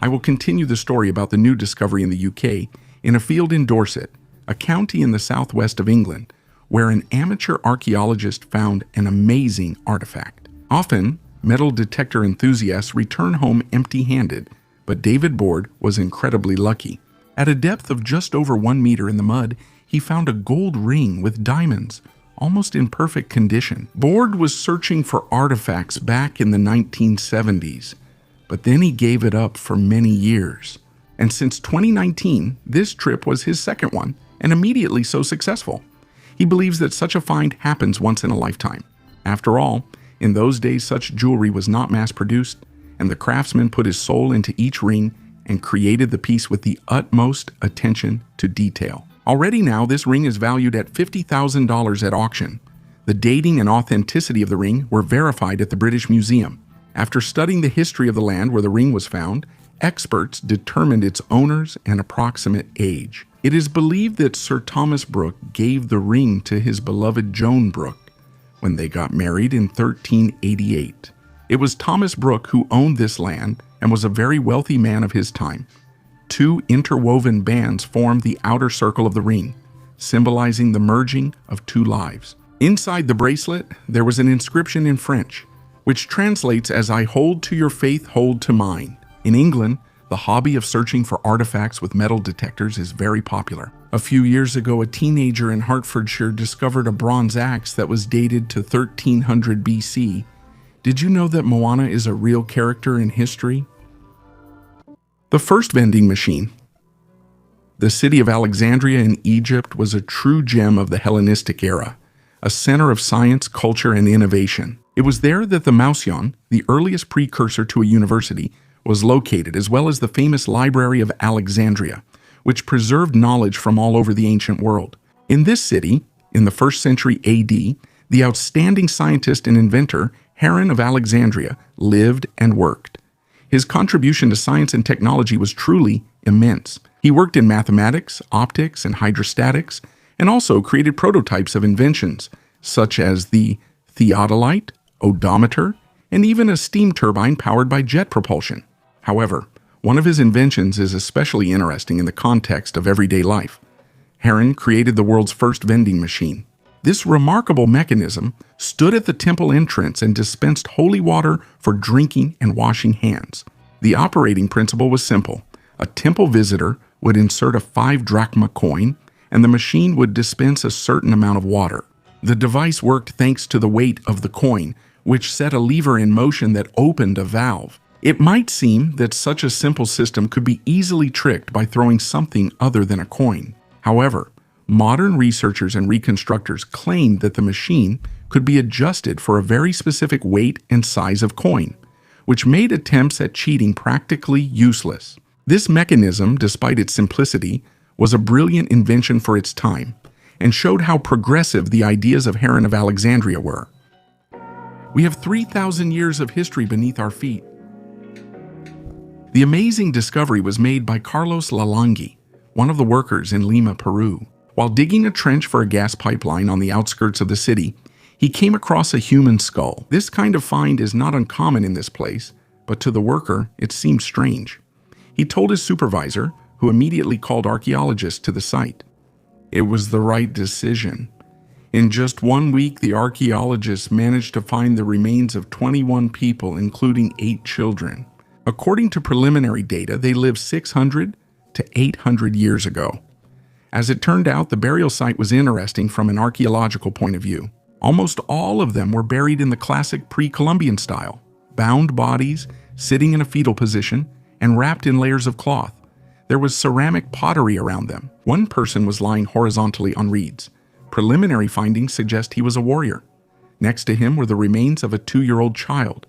I will continue the story about the new discovery in the UK in a field in Dorset, a county in the southwest of England, where an amateur archaeologist found an amazing artifact. Often, metal detector enthusiasts return home empty-handed, but David Board was incredibly lucky. At a depth of just over 1 meter in the mud, he found a gold ring with diamonds, almost in perfect condition. Board was searching for artifacts back in the 1970s, but then he gave it up for many years. And since 2019, this trip was his second one, and immediately so successful. He believes that such a find happens once in a lifetime. After all, in those days such jewelry was not mass-produced, and the craftsman put his soul into each ring and created the piece with the utmost attention to detail. Already now, this ring is valued at $50,000 at auction. The dating and authenticity of the ring were verified at the British Museum. After studying the history of the land where the ring was found, experts determined its owners and approximate age. It is believed that Sir Thomas Brooke gave the ring to his beloved Joan Brooke when they got married in 1388. It was Thomas Brooke who owned this land and was a very wealthy man of his time. 2 interwoven bands formed the outer circle of the ring, symbolizing the merging of 2 lives. Inside the bracelet, there was an inscription in French, which translates as "I hold to your faith, hold to mine." In England, the hobby of searching for artifacts with metal detectors is very popular. A few years ago, a teenager in Hertfordshire discovered a bronze axe that was dated to 1300 BC. Did you know that Moana is a real character in history? The first vending machine. The city of Alexandria in Egypt was a true gem of the Hellenistic era, a center of science, culture, and innovation. It was there that the Mouseion, the earliest precursor to a university, was located, as well as the famous Library of Alexandria, which preserved knowledge from all over the ancient world. In this city, in the 1st century AD, the outstanding scientist and inventor Heron of Alexandria lived and worked. His contribution to science and technology was truly immense. He worked in mathematics, optics, and hydrostatics, and also created prototypes of inventions such as the theodolite, odometer, and even a steam turbine powered by jet propulsion. However, one of his inventions is especially interesting in the context of everyday life. Heron created the world's first vending machine. This remarkable mechanism stood at the temple entrance and dispensed holy water for drinking and washing hands. The operating principle was simple. A temple visitor would insert a 5 drachma coin, and the machine would dispense a certain amount of water. The device worked thanks to the weight of the coin, which set a lever in motion that opened a valve. It might seem that such a simple system could be easily tricked by throwing something other than a coin. However, modern researchers and reconstructors claimed that the machine could be adjusted for a very specific weight and size of coin, which made attempts at cheating practically useless. This mechanism, despite its simplicity, was a brilliant invention for its time and showed how progressive the ideas of Heron of Alexandria were. We have 3,000 years of history beneath our feet. The amazing discovery was made by Carlos Lalangui, one of the workers in Lima, Peru. While digging a trench for a gas pipeline on the outskirts of the city, he came across a human skull. This kind of find is not uncommon in this place, but to the worker, it seemed strange. He told his supervisor, who immediately called archaeologists to the site. It was the right decision. In just 1 week, the archaeologists managed to find the remains of 21 people, including 8 children. According to preliminary data, they lived 600 to 800 years ago. As it turned out, the burial site was interesting from an archaeological point of view. Almost all of them were buried in the classic pre-Columbian style, bound bodies, sitting in a fetal position, and wrapped in layers of cloth. There was ceramic pottery around them. One person was lying horizontally on reeds. Preliminary findings suggest he was a warrior. Next to him were the remains of a 2-year-old child.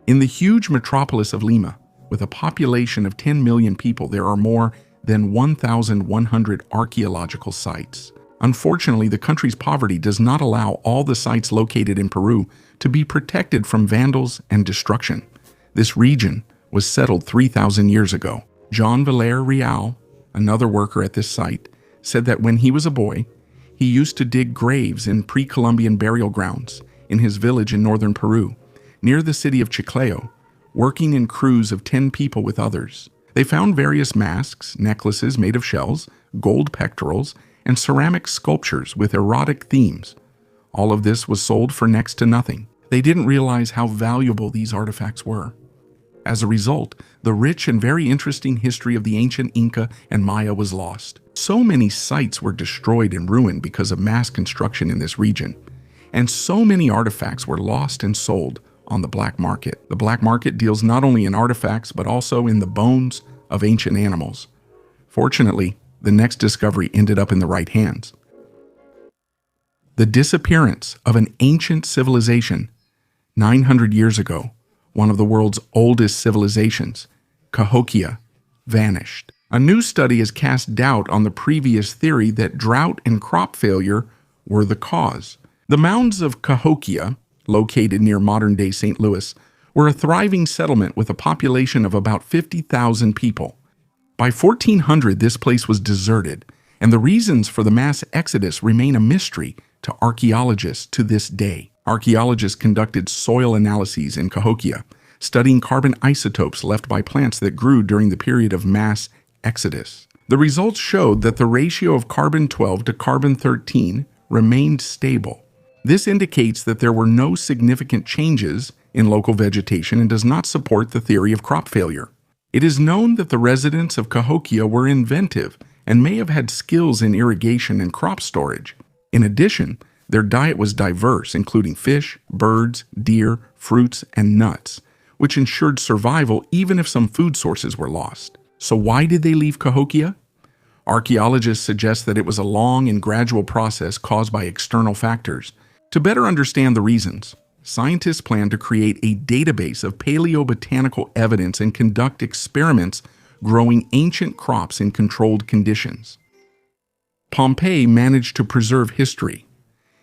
In the huge metropolis of Lima, with a population of 10 million people, there are more than 1,100 archaeological sites. Unfortunately, the country's poverty does not allow all the sites located in Peru to be protected from vandals and destruction. This region was settled 3,000 years ago. John Valer Real, another worker at this site, said that when he was a boy, he used to dig graves in pre-Columbian burial grounds in his village in northern Peru, near the city of Chiclayo, working in crews of 10 people with others. They found various masks, necklaces made of shells, gold pectorals, and ceramic sculptures with erotic themes. All of this was sold for next to nothing. They didn't realize how valuable these artifacts were. As a result, the rich and very interesting history of the ancient Inca and Maya was lost. So many sites were destroyed and ruined because of mass construction in this region, and so many artifacts were lost and sold on the black market. The black market deals not only in artifacts, but also in the bones of ancient animals. Fortunately, the next discovery ended up in the right hands. The disappearance of an ancient civilization 900 years ago, one of the world's oldest civilizations, Cahokia, vanished. A new study has cast doubt on the previous theory that drought and crop failure were the cause. The mounds of Cahokia, located near modern-day St. Louis, were a thriving settlement with a population of about 50,000 people. By 1400, this place was deserted, and the reasons for the mass exodus remain a mystery to archaeologists to this day. Archaeologists conducted soil analyses in Cahokia, studying carbon isotopes left by plants that grew during the period of mass exodus. The results showed that the ratio of carbon-12 to carbon-13 remained stable. This indicates that there were no significant changes in local vegetation and does not support the theory of crop failure. It is known that the residents of Cahokia were inventive and may have had skills in irrigation and crop storage. In addition, their diet was diverse, including fish, birds, deer, fruits, and nuts, which ensured survival even if some food sources were lost. So why did they leave Cahokia? Archaeologists suggest that it was a long and gradual process caused by external factors. To better understand the reasons, scientists plan to create a database of paleobotanical evidence and conduct experiments growing ancient crops in controlled conditions. Pompeii managed to preserve history.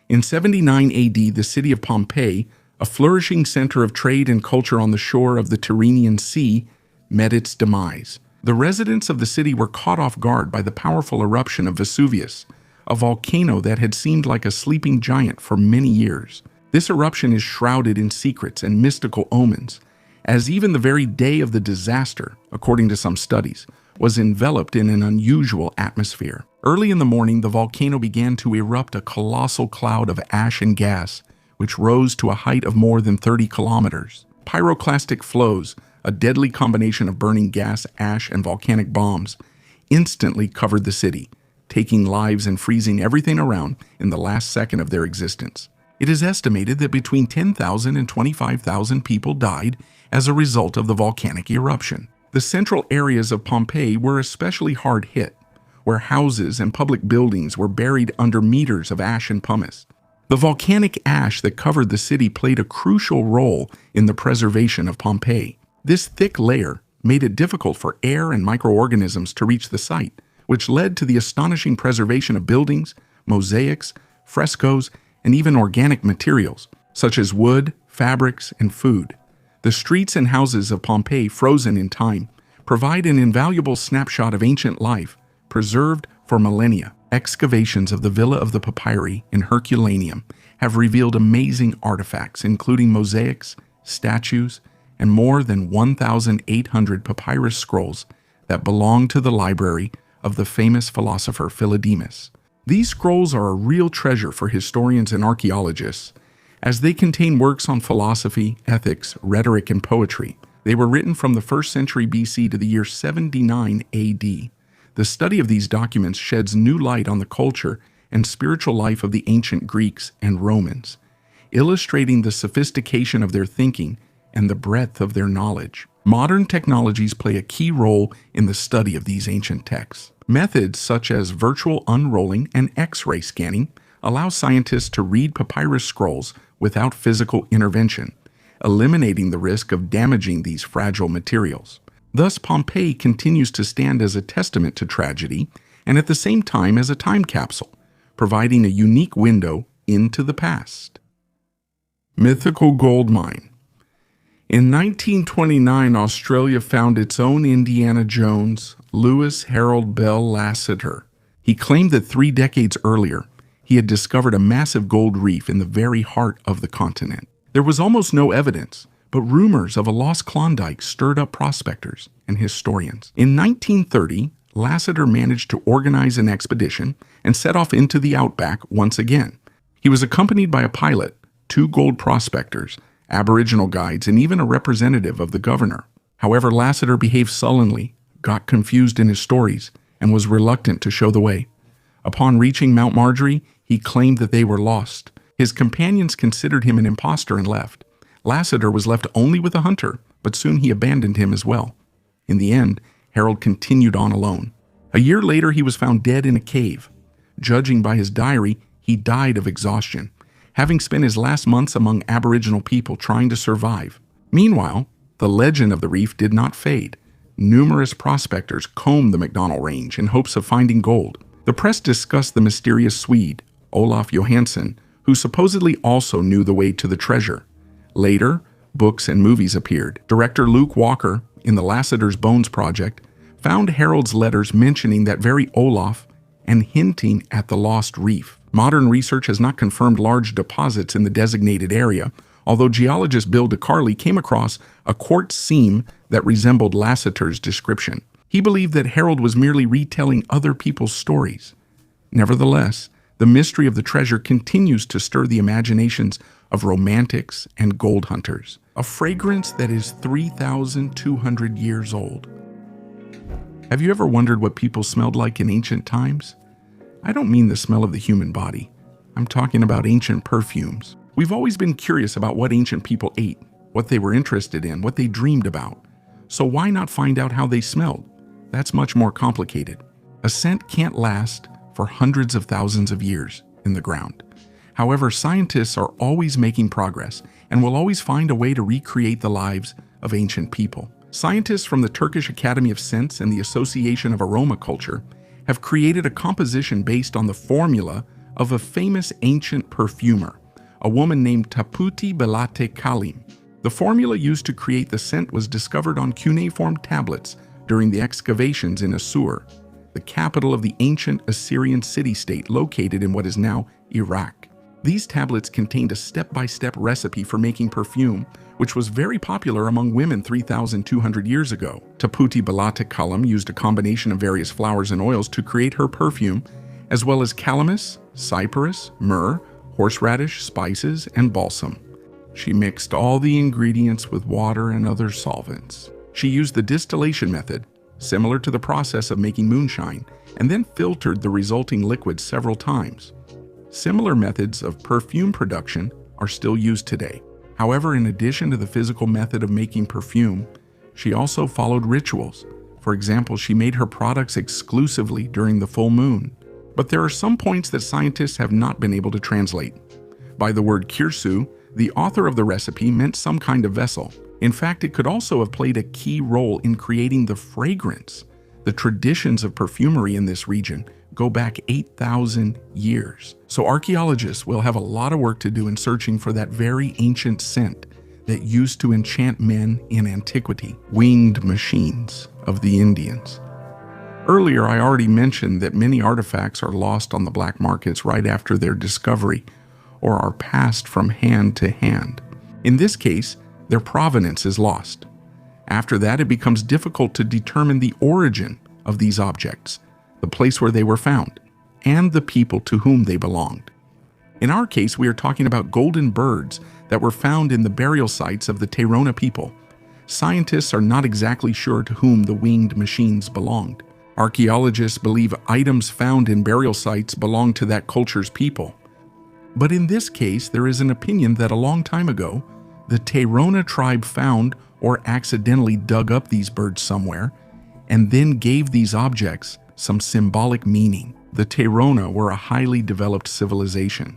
In 79 AD, the city of Pompeii, a flourishing center of trade and culture on the shore of the Tyrrhenian Sea, met its demise. The residents of the city were caught off guard by the powerful eruption of Vesuvius, a volcano that had seemed like a sleeping giant for many years. This eruption is shrouded in secrets and mystical omens, as even the very day of the disaster, according to some studies, was enveloped in an unusual atmosphere. Early in the morning, the volcano began to erupt a colossal cloud of ash and gas, which rose to a height of more than 30 kilometers. Pyroclastic flows, a deadly combination of burning gas, ash, and volcanic bombs, instantly covered the city, taking lives and freezing everything around in the last second of their existence. It is estimated that between 10,000 and 25,000 people died as a result of the volcanic eruption. The central areas of Pompeii were especially hard hit, where houses and public buildings were buried under meters of ash and pumice. The volcanic ash that covered the city played a crucial role in the preservation of Pompeii. This thick layer made it difficult for air and microorganisms to reach the site, which led to the astonishing preservation of buildings, mosaics, frescoes, and even organic materials, such as wood, fabrics, and food. The streets and houses of Pompeii, frozen in time, provide an invaluable snapshot of ancient life, preserved for millennia. Excavations of the Villa of the Papyri in Herculaneum have revealed amazing artifacts, including mosaics, statues, and more than 1,800 papyrus scrolls that belong to the library of the famous philosopher Philodemus. These scrolls are a real treasure for historians and archaeologists, as they contain works on philosophy, ethics, rhetoric, and poetry. They were written from the 1st century BC to the year 79 AD. The study of these documents sheds new light on the culture and spiritual life of the ancient Greeks and Romans, illustrating the sophistication of their thinking and the breadth of their knowledge. Modern technologies play a key role in the study of these ancient texts. Methods such as virtual unrolling and X-ray scanning allow scientists to read papyrus scrolls without physical intervention, eliminating the risk of damaging these fragile materials. Thus, Pompeii continues to stand as a testament to tragedy and at the same time as a time capsule, providing a unique window into the past. Mythical gold mine. In 1929, Australia found its own Indiana Jones, Lewis Harold Bell Lassiter. He claimed that 3 decades earlier, he had discovered a massive gold reef in the very heart of the continent. There was almost no evidence, but rumors of a lost Klondike stirred up prospectors and historians. In 1930, Lassiter managed to organize an expedition and set off into the outback once again. He was accompanied by a pilot, 2 gold prospectors, Aboriginal guides, and even a representative of the governor. However, Lassiter behaved sullenly, got confused in his stories, and was reluctant to show the way. Upon reaching Mount Marjorie, he claimed that they were lost. His companions considered him an imposter and left. Lassiter was left only with a hunter, but soon he abandoned him as well. In the end, Harold continued on alone. A year later, he was found dead in a cave. Judging by his diary, he died of exhaustion, having spent his last months among Aboriginal people trying to survive. Meanwhile, the legend of the reef did not fade. Numerous prospectors combed the McDonnell Range in hopes of finding gold. The press discussed the mysterious Swede, Olaf Johansson, who supposedly also knew the way to the treasure. Later, books and movies appeared. Director Luke Walker, in the Lassiter's Bones Project, found Harold's letters mentioning that very Olaf and hinting at the lost reef. Modern research has not confirmed large deposits in the designated area, although geologist Bill DeCarly came across a quartz seam that resembled Lassiter's description. He believed that Harold was merely retelling other people's stories. Nevertheless, the mystery of the treasure continues to stir the imaginations of romantics and gold hunters, a fragrance that is 3,200 years old. Have you ever wondered what people smelled like in ancient times? I don't mean the smell of the human body. I'm talking about ancient perfumes. We've always been curious about what ancient people ate, what they were interested in, what they dreamed about. So why not find out how they smelled? That's much more complicated. A scent can't last for hundreds of thousands of years in the ground. However, scientists are always making progress and will always find a way to recreate the lives of ancient people. Scientists from the Turkish Academy of Scents and the Association of Aroma Culture have created a composition based on the formula of a famous ancient perfumer, a woman named Taputi Belate Kalim. The formula used to create the scent was discovered on cuneiform tablets during the excavations in Assur. the capital of the ancient Assyrian city-state located in what is now Iraq. These tablets contained a step-by-step recipe for making perfume, which was very popular among women 3,200 years ago. Taputi Balata Kalam used a combination of various flowers and oils to create her perfume, as well as calamus, cyperus, myrrh, horseradish, spices, and balsam. She mixed all the ingredients with water and other solvents. She used the distillation method, similar to the process of making moonshine, and then filtered the resulting liquid several times. Similar methods of perfume production are still used today. However, in addition to the physical method of making perfume, she also followed rituals. For example, she made her products exclusively during the full moon. But there are some points that scientists have not been able to translate. By the word kirsu, the author of the recipe meant some kind of vessel. In fact, it could also have played a key role in creating the fragrance. The traditions of perfumery in this region go back 8,000 years. So archaeologists will have a lot of work to do in searching for that very ancient scent that used to enchant men in antiquity, winged machines of the Indians. Earlier, I already mentioned that many artifacts are lost on the black markets right after their discovery, or are passed from hand to hand. In this case, their provenance is lost. After that, it becomes difficult to determine the origin of these objects, the place where they were found, and the people to whom they belonged. In our case, we are talking about golden birds that were found in the burial sites of the Tairona people. Scientists are not exactly sure to whom the winged machines belonged. Archaeologists believe items found in burial sites belong to that culture's people. But in this case, there is an opinion that a long time ago, the Tairona tribe found or accidentally dug up these birds somewhere and then gave these objects some symbolic meaning. The Tairona were a highly developed civilization.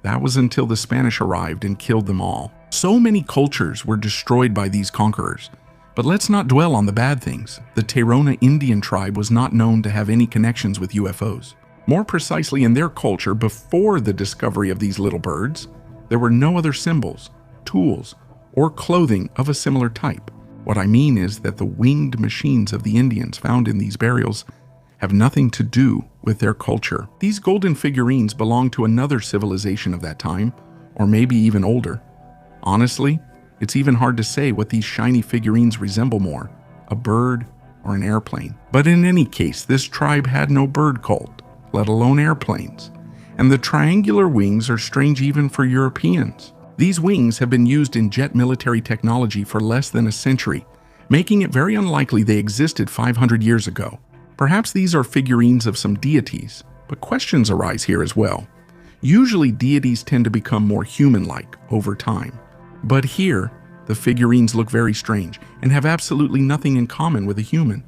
That was until the Spanish arrived and killed them all. So many cultures were destroyed by these conquerors. But let's not dwell on the bad things. The Tairona Indian tribe was not known to have any connections with UFOs. More precisely, in their culture, before the discovery of these little birds, there were no other symbols, tools, or clothing of a similar type. What I mean is that the winged machines of the Indians found in these burials have nothing to do with their culture. These golden figurines belong to another civilization of that time, or maybe even older. Honestly, it's even hard to say what these shiny figurines resemble more, a bird or an airplane. But in any case, this tribe had no bird cult, let alone airplanes. And the triangular wings are strange even for Europeans. These wings have been used in jet military technology for less than a century, making it very unlikely they existed 500 years ago. Perhaps these are figurines of some deities, but questions arise here as well. Usually deities tend to become more human-like over time. But here, the figurines look very strange and have absolutely nothing in common with a human.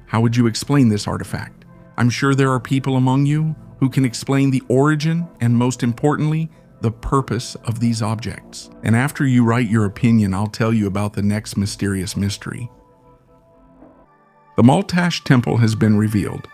How would you explain this artifact? I'm sure there are people among you who can explain the origin and, most importantly, the purpose of these objects. And after you write your opinion, I'll tell you about the next mysterious mystery. The Maltash Temple has been revealed.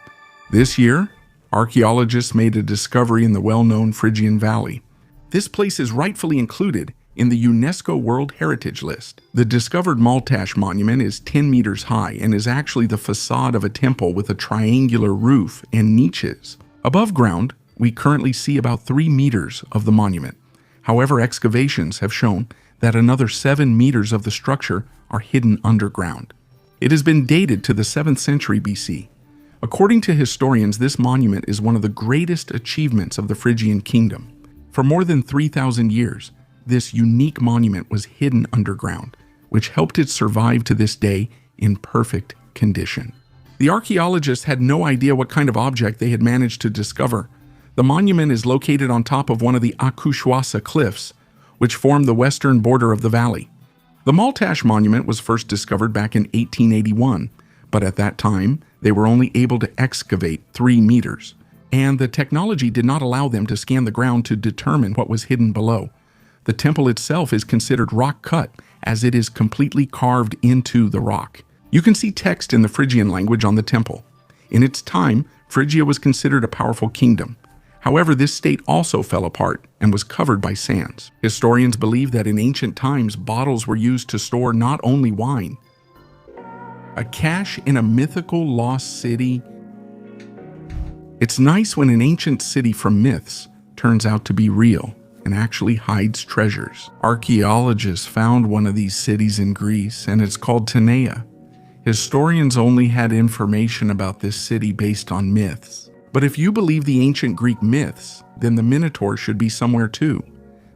This year, archaeologists made a discovery in the well-known Phrygian Valley. This place is rightfully included in the UNESCO World Heritage List. The discovered Maltash monument is 10 meters high and is actually the facade of a temple with a triangular roof and niches. Above ground, we currently see about 3 meters of the monument. However, excavations have shown that another 7 meters of the structure are hidden underground. It has been dated to the 7th century BC. According to historians, this monument is one of the greatest achievements of the Phrygian kingdom. For more than 3,000 years, this unique monument was hidden underground, which helped it survive to this day in perfect condition. The archaeologists had no idea what kind of object they had managed to discover. The monument is located on top of one of the Akushwasa cliffs, which form the western border of the valley. The Maltash monument was first discovered back in 1881, but at that time, they were only able to excavate 3 meters, and the technology did not allow them to scan the ground to determine what was hidden below. The temple itself is considered rock cut, as it is completely carved into the rock. You can see text in the Phrygian language on the temple. In its time, Phrygia was considered a powerful kingdom. However, this state also fell apart and was covered by sands. Historians believe that in ancient times, bottles were used to store not only wine. A cache in a mythical lost city. It's nice when an ancient city from myths turns out to be real and actually hides treasures. Archaeologists found one of these cities in Greece, and it's called Tenea. Historians only had information about this city based on myths. But if you believe the ancient Greek myths, then the Minotaur should be somewhere too.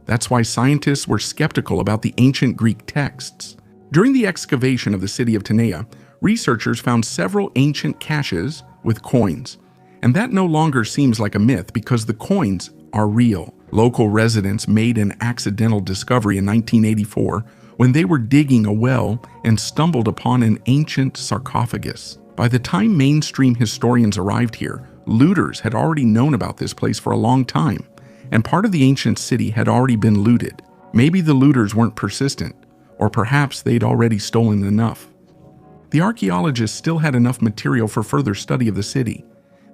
That's why scientists were skeptical about the ancient Greek texts. During the excavation of the city of Tenea, researchers found several ancient caches with coins. And that no longer seems like a myth because the coins are real. Local residents made an accidental discovery in 1984 when they were digging a well and stumbled upon an ancient sarcophagus. By the time mainstream historians arrived here, looters had already known about this place for a long time, and part of the ancient city had already been looted. Maybe the looters weren't persistent, or perhaps they'd already stolen enough. The archaeologists still had enough material for further study of the city.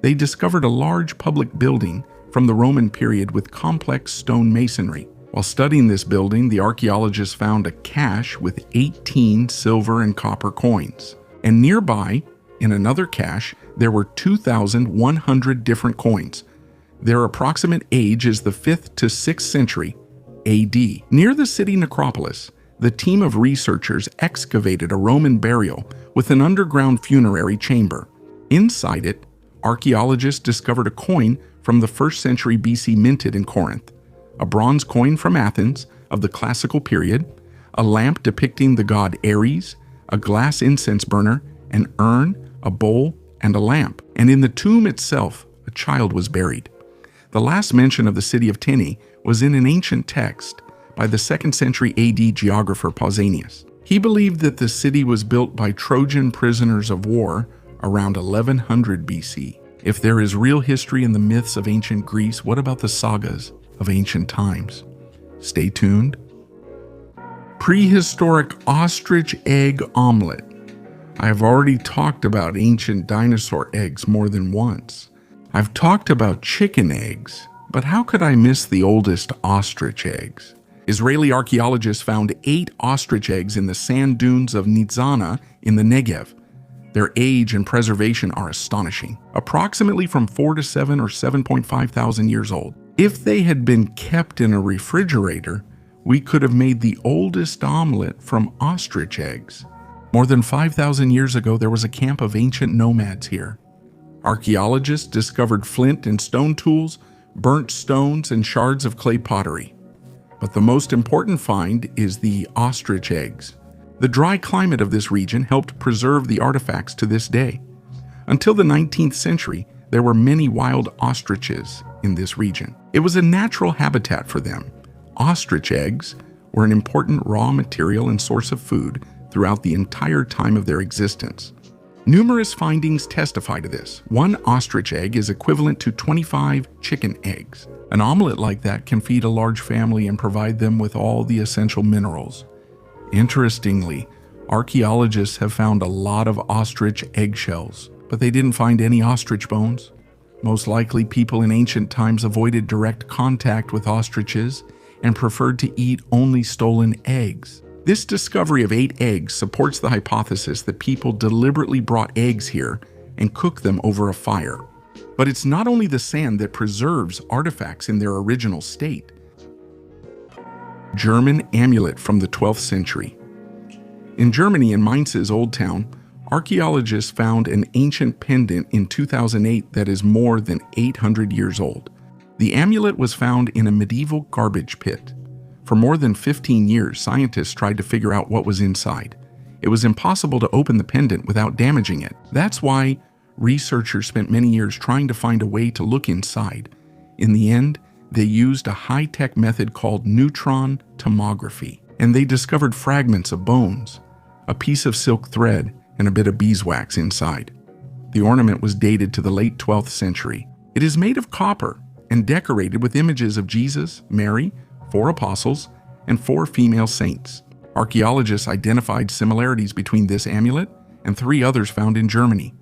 They discovered a large public building from the Roman period with complex stone masonry. While studying this building, the archaeologists found a cache with 18 silver and copper coins. And nearby, in another cache, there were 2,100 different coins. Their approximate age is the 5th to 6th century AD. Near the city necropolis, the team of researchers excavated a Roman burial with an underground funerary chamber. Inside it, archaeologists discovered a coin from the 1st century BC minted in Corinth, a bronze coin from Athens of the classical period, a lamp depicting the god Ares, a glass incense burner, an urn, a bowl, and a lamp. And in the tomb itself, a child was buried. The last mention of the city of Tenea was in an ancient text by the 2nd century AD geographer Pausanias. He believed that the city was built by Trojan prisoners of war around 1100 BC. If there is real history in the myths of ancient Greece, what about the sagas of ancient times? Stay tuned. Prehistoric ostrich egg omelet. I have already talked about ancient dinosaur eggs more than once. I've talked about chicken eggs, but how could I miss the oldest ostrich eggs? Israeli archaeologists found 8 ostrich eggs in the sand dunes of Nizana in the Negev. Their age and preservation are astonishing, approximately from 4 to 7 or 7.5 thousand years old. If they had been kept in a refrigerator, we could have made the oldest omelet from ostrich eggs. More than 5,000 years ago, there was a camp of ancient nomads here. Archaeologists discovered flint and stone tools, burnt stones, and shards of clay pottery. But the most important find is the ostrich eggs. The dry climate of this region helped preserve the artifacts to this day. Until the 19th century, there were many wild ostriches in this region. It was a natural habitat for them. Ostrich eggs were an important raw material and source of food throughout the entire time of their existence. Numerous findings testify to this. 1 ostrich egg is equivalent to 25 chicken eggs. An omelet like that can feed a large family and provide them with all the essential minerals. Interestingly, archaeologists have found a lot of ostrich eggshells, but they didn't find any ostrich bones. Most likely, people in ancient times avoided direct contact with ostriches and preferred to eat only stolen eggs. This discovery of 8 eggs supports the hypothesis that people deliberately brought eggs here and cooked them over a fire. But it's not only the sand that preserves artifacts in their original state. German amulet from the 12th century. In Germany, in Mainz's Old Town, archaeologists found an ancient pendant in 2008 that is more than 800 years old. The amulet was found in a medieval garbage pit. For more than 15 years, scientists tried to figure out what was inside. It was impossible to open the pendant without damaging it. That's why researchers spent many years trying to find a way to look inside. In the end, they used a high-tech method called neutron tomography, and they discovered fragments of bones, a piece of silk thread, and a bit of beeswax inside. The ornament was dated to the late 12th century. It is made of copper and decorated with images of Jesus, Mary, 4 apostles, and 4 female saints. Archaeologists identified similarities between this amulet and 3 others found in Germany.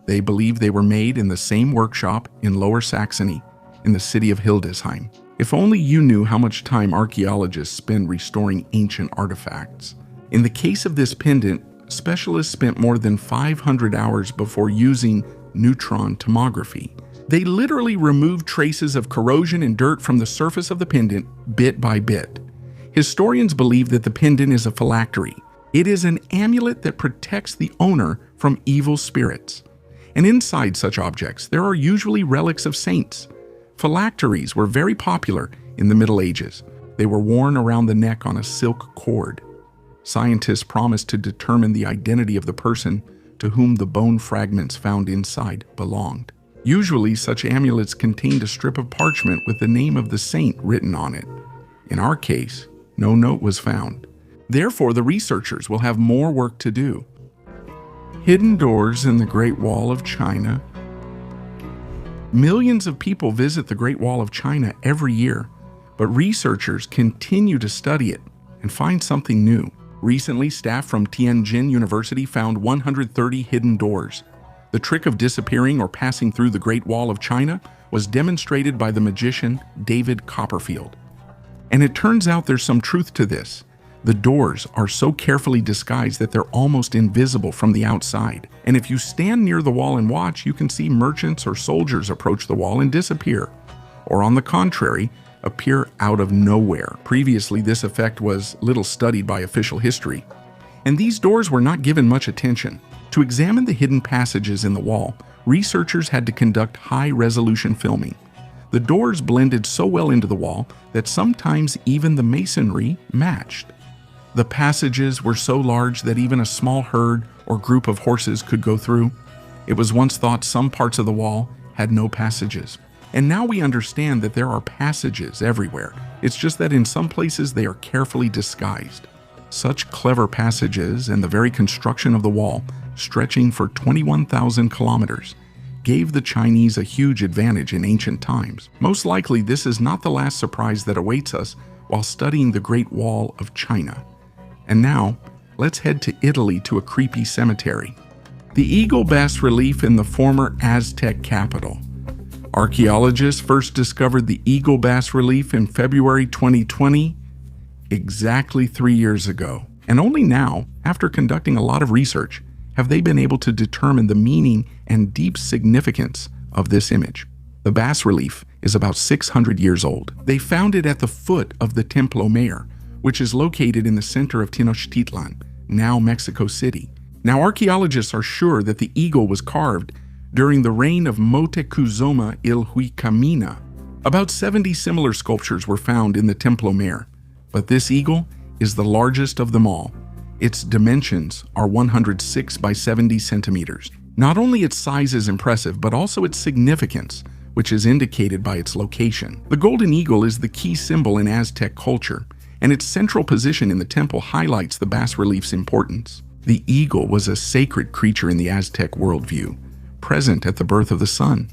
They believe they were made in the same workshop in Lower Saxony, in the city of Hildesheim. If only you knew how much time archaeologists spend restoring ancient artifacts. In the case of this pendant, specialists spent more than 500 hours before using neutron tomography. They literally removed traces of corrosion and dirt from the surface of the pendant bit by bit. Historians believe that the pendant is a phylactery. It is an amulet that protects the owner from evil spirits. And inside such objects, there are usually relics of saints. Phylacteries were very popular in the Middle Ages. They were worn around the neck on a silk cord. Scientists promised to determine the identity of the person to whom the bone fragments found inside belonged. Usually, such amulets contained a strip of parchment with the name of the saint written on it. In our case, no note was found. Therefore, the researchers will have more work to do. Hidden doors in the Great Wall of China. Millions of people visit the Great Wall of China every year, but researchers continue to study it and find something new. Recently, staff from Tianjin University found 130 hidden doors. The trick of disappearing or passing through the Great Wall of China was demonstrated by the magician David Copperfield. And it turns out there's some truth to this. The doors are so carefully disguised that they're almost invisible from the outside. And if you stand near the wall and watch, you can see merchants or soldiers approach the wall and disappear. Or on the contrary, appear out of nowhere. Previously, this effect was little studied by official history. And these doors were not given much attention. To examine the hidden passages in the wall, researchers had to conduct high-resolution filming. The doors blended so well into the wall that sometimes even the masonry matched. The passages were so large that even a small herd or group of horses could go through. It was once thought some parts of the wall had no passages. And now we understand that there are passages everywhere. It's just that in some places they are carefully disguised. Such clever passages and the very construction of the wall, stretching for 21,000 kilometers, gave the Chinese a huge advantage in ancient times. Most likely, this is not the last surprise that awaits us while studying the Great Wall of China. And now, let's head to Italy to a creepy cemetery. The eagle bas-relief in the former Aztec capital. Archaeologists first discovered the eagle bas-relief in February 2020, exactly 3 years ago. And only now, after conducting a lot of research, have they been able to determine the meaning and deep significance of this image. The bas-relief is about 600 years old. They found it at the foot of the Templo Mayor, which is located in the center of Tenochtitlan, now Mexico City. Now, archaeologists are sure that the eagle was carved during the reign of Moctezuma Ilhuicamina. About 70 similar sculptures were found in the Templo Mayor, but this eagle is the largest of them all. Its dimensions are 106 by 70 centimeters. Not only its size is impressive, but also its significance, which is indicated by its location. The golden eagle is the key symbol in Aztec culture, and its central position in the temple highlights the bas-relief's importance. The eagle was a sacred creature in the Aztec worldview, present at the birth of the sun.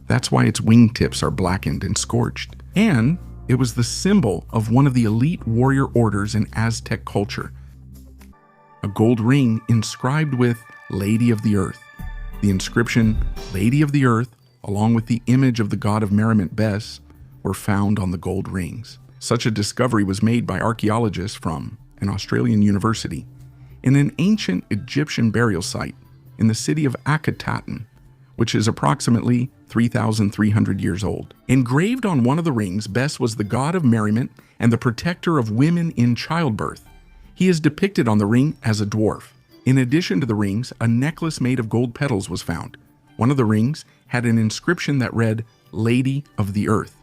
That's why its wingtips are blackened and scorched. And it was the symbol of one of the elite warrior orders in Aztec culture. A gold ring inscribed with Lady of the Earth. The inscription, Lady of the Earth, along with the image of the god of merriment Bes, were found on the gold rings. Such a discovery was made by archaeologists from an Australian university in an ancient Egyptian burial site in the city of Akhetaten, which is approximately 3,300 years old. Engraved on one of the rings, Bes was the god of merriment and the protector of women in childbirth. He is depicted on the ring as a dwarf. In addition to the rings, a necklace made of gold petals was found. One of the rings had an inscription that read, Lady of the Earth.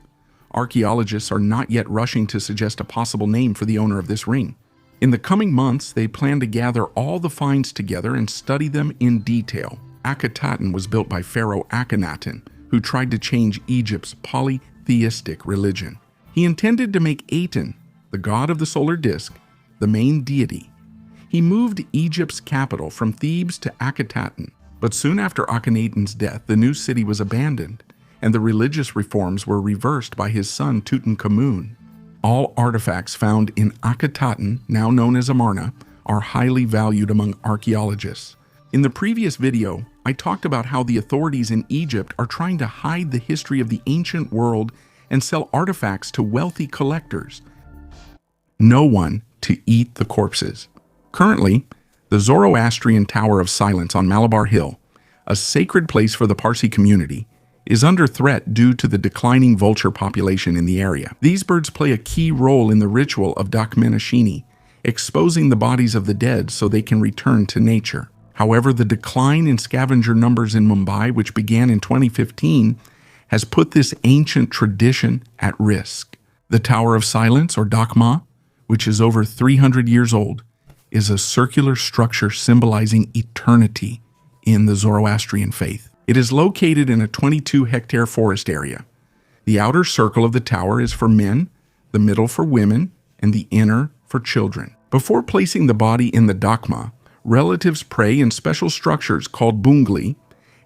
Archaeologists are not yet rushing to suggest a possible name for the owner of this ring. In the coming months, they plan to gather all the finds together and study them in detail. Akhetaten was built by Pharaoh Akhenaten, who tried to change Egypt's polytheistic religion. He intended to make Aten, the god of the solar disk, the main deity. He moved Egypt's capital from Thebes to Akhetaten, but soon after Akhenaten's death, the new city was abandoned, and the religious reforms were reversed by his son Tutankhamun. All artifacts found in Akhetaten, now known as Amarna, are highly valued among archaeologists. In the previous video, I talked about how the authorities in Egypt are trying to hide the history of the ancient world and sell artifacts to wealthy collectors. No one to eat the corpses. Currently, the Zoroastrian Tower of Silence on Malabar Hill, a sacred place for the Parsi community, is under threat due to the declining vulture population in the area. These birds play a key role in the ritual of Dakmenashini, exposing the bodies of the dead so they can return to nature. However, the decline in scavenger numbers in Mumbai, which began in 2015, has put this ancient tradition at risk. The Tower of Silence, or Dakma, which is over 300 years old, is a circular structure symbolizing eternity in the Zoroastrian faith. It is located in a 22-hectare forest area. The outer circle of the tower is for men, the middle for women, and the inner for children. Before placing the body in the Dakma, relatives pray in special structures called bungli,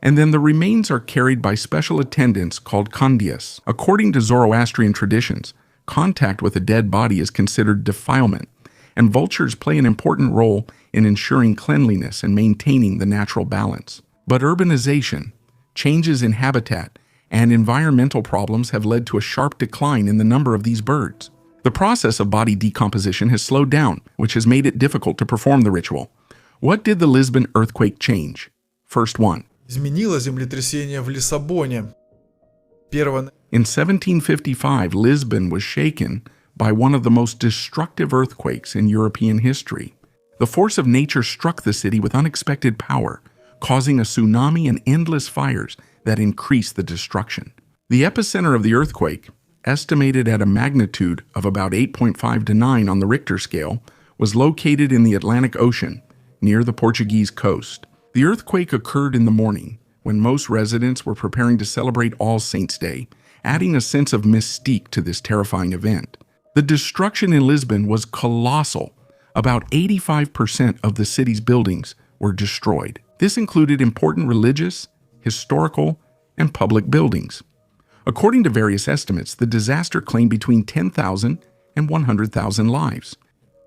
and then the remains are carried by special attendants called kandyas. According to Zoroastrian traditions, contact with a dead body is considered defilement, and vultures play an important role in ensuring cleanliness and maintaining the natural balance. But urbanization, changes in habitat, and environmental problems have led to a sharp decline in the number of these birds. The process of body decomposition has slowed down, which has made it difficult to perform the ritual. What did the Lisbon earthquake change? First one. Изменило землетрясение в Лиссабоне. In 1755, Lisbon was shaken by one of the most destructive earthquakes in European history. The force of nature struck the city with unexpected power, causing a tsunami and endless fires that increased the destruction. The epicenter of the earthquake, estimated at a magnitude of about 8.5 to 9 on the Richter scale, was located in the Atlantic Ocean, near the Portuguese coast. The earthquake occurred in the morning, when most residents were preparing to celebrate All Saints' Day, adding a sense of mystique to this terrifying event. The destruction in Lisbon was colossal. About 85% of the city's buildings were destroyed. This included important religious, historical, and public buildings. According to various estimates, the disaster claimed between 10,000 and 100,000 lives.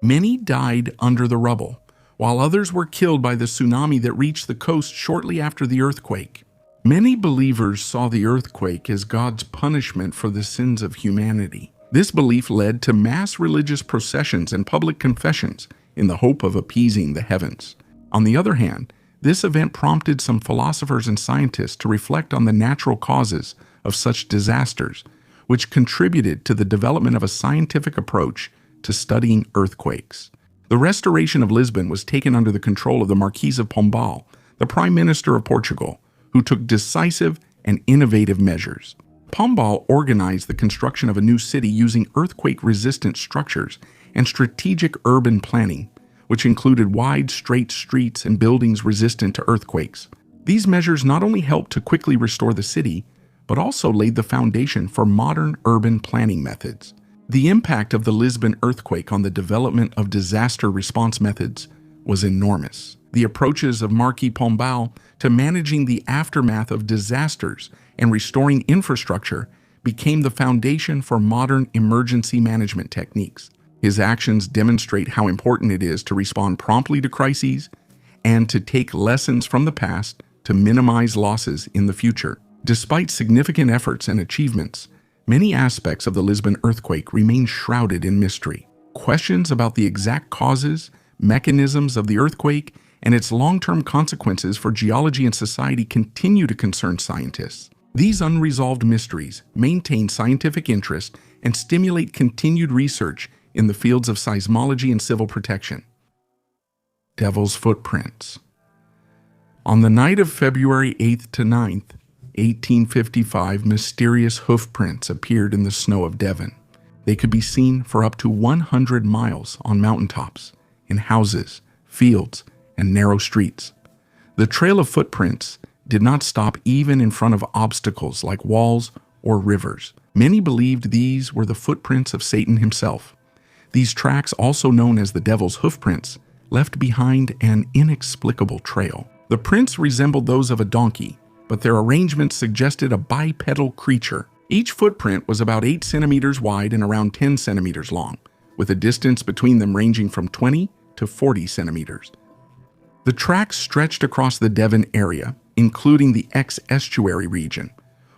Many died under the rubble, while others were killed by the tsunami that reached the coast shortly after the earthquake. Many believers saw the earthquake as God's punishment for the sins of humanity. This belief led to mass religious processions and public confessions in the hope of appeasing the heavens. On the other hand, this event prompted some philosophers and scientists to reflect on the natural causes of such disasters, which contributed to the development of a scientific approach to studying earthquakes. The restoration of Lisbon was taken under the control of the Marquis of Pombal, the Prime Minister of Portugal, who took decisive and innovative measures. Pombal organized the construction of a new city using earthquake-resistant structures and strategic urban planning, which included wide, straight streets and buildings resistant to earthquakes. These measures not only helped to quickly restore the city, but also laid the foundation for modern urban planning methods. The impact of the Lisbon earthquake on the development of disaster response methods was enormous. The approaches of Marquis Pombal to managing the aftermath of disasters and restoring infrastructure became the foundation for modern emergency management techniques. His actions demonstrate how important it is to respond promptly to crises and to take lessons from the past to minimize losses in the future. Despite significant efforts and achievements, many aspects of the Lisbon earthquake remain shrouded in mystery. Questions about the exact causes, mechanisms of the earthquake, and its long-term consequences for geology and society continue to concern scientists. These unresolved mysteries maintain scientific interest and stimulate continued research in the fields of seismology and civil protection. Devil's Footprints. On the night of February 8th to 9th, 1855, mysterious hoofprints appeared in the snow of Devon. They could be seen for up to 100 miles on mountaintops, in houses, fields, and narrow streets. The trail of footprints did not stop even in front of obstacles like walls or rivers. Many believed these were the footprints of Satan himself. These tracks, also known as the devil's hoofprints, left behind an inexplicable trail. The prints resembled those of a donkey, but their arrangement suggested a bipedal creature. Each footprint was about 8 centimeters wide and around 10 centimeters long, with a distance between them ranging from 20 to 40 centimeters. The tracks stretched across the Devon area, including the estuary region.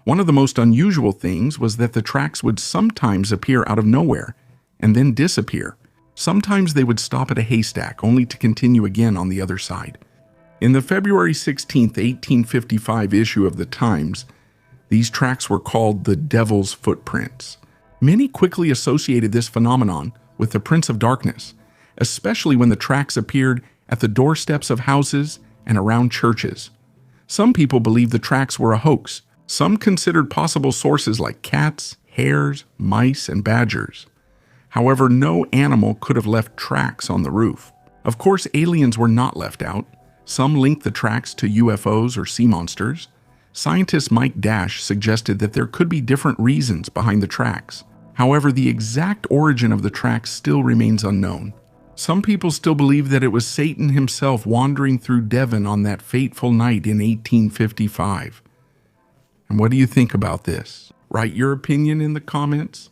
One of the most unusual things was that the tracks would sometimes appear out of nowhere and then disappear. Sometimes they would stop at a haystack, only to continue again on the other side. In the February 16, 1855 issue of the Times, These tracks were called the Devil's Footprints. Many quickly associated this phenomenon with the Prince of Darkness, especially when the tracks appeared at the doorsteps of houses and around churches. Some people believed the tracks were a hoax. Some considered possible sources like cats, hares, mice, and badgers. However, no animal could have left tracks on the roof. Of course, aliens were not left out. Some linked the tracks to UFOs or sea monsters. Scientist Mike Dash suggested that there could be different reasons behind the tracks. However, the exact origin of the tracks still remains unknown. Some people still believe that it was Satan himself wandering through Devon on that fateful night in 1855. And what do you think about this? Write your opinion in the comments.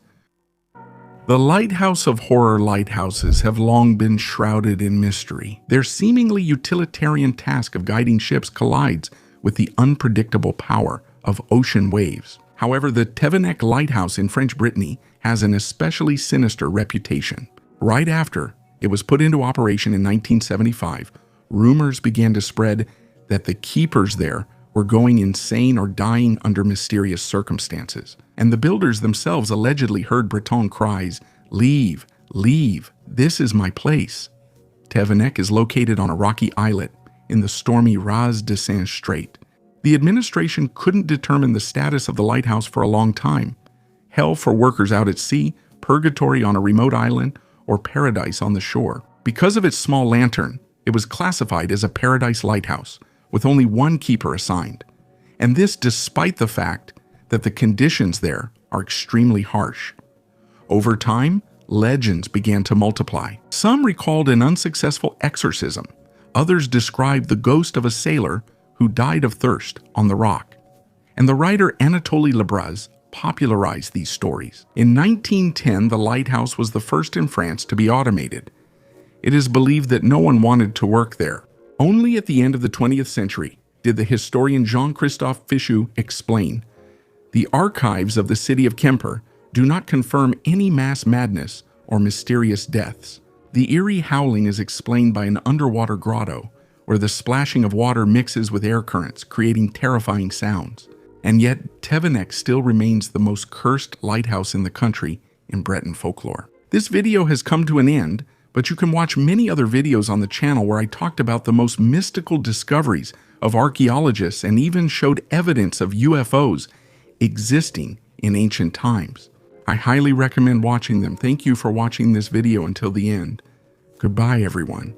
The lighthouse of horror lighthouses have long been shrouded in mystery. Their seemingly utilitarian task of guiding ships collides with the unpredictable power of ocean waves. However, the Tevenek Lighthouse in French Brittany has an especially sinister reputation. Right after it was put into operation in 1975, rumors began to spread that the keepers there were going insane or dying under mysterious circumstances. And the builders themselves allegedly heard Breton cries, "Leave, leave, this is my place." Tevenek is located on a rocky islet in the stormy Raz de Saint Strait. The administration couldn't determine the status of the lighthouse for a long time. Hell for workers out at sea, purgatory on a remote island, or paradise on the shore. Because of its small lantern, it was classified as a paradise lighthouse, with only one keeper assigned. And this despite the fact that the conditions there are extremely harsh. Over time, legends began to multiply. Some recalled an unsuccessful exorcism. Others described the ghost of a sailor who died of thirst on the rock. And the writer Anatoly Lebras popularized these stories. In 1910, the lighthouse was the first in France to be automated. It is believed that no one wanted to work there. Only at the end of the 20th century did the historian Jean-Christophe Fichu explain, "The archives of the city of Quimper do not confirm any mass madness or mysterious deaths. The eerie howling is explained by an underwater grotto, where the splashing of water mixes with air currents, creating terrifying sounds. And yet, Tevenek still remains the most cursed lighthouse in the country in Breton folklore." This video has come to an end, but you can watch many other videos on the channel where I talked about the most mystical discoveries of archaeologists and even showed evidence of UFOs existing in ancient times. I highly recommend watching them. Thank you for watching this video until the end. Goodbye, everyone.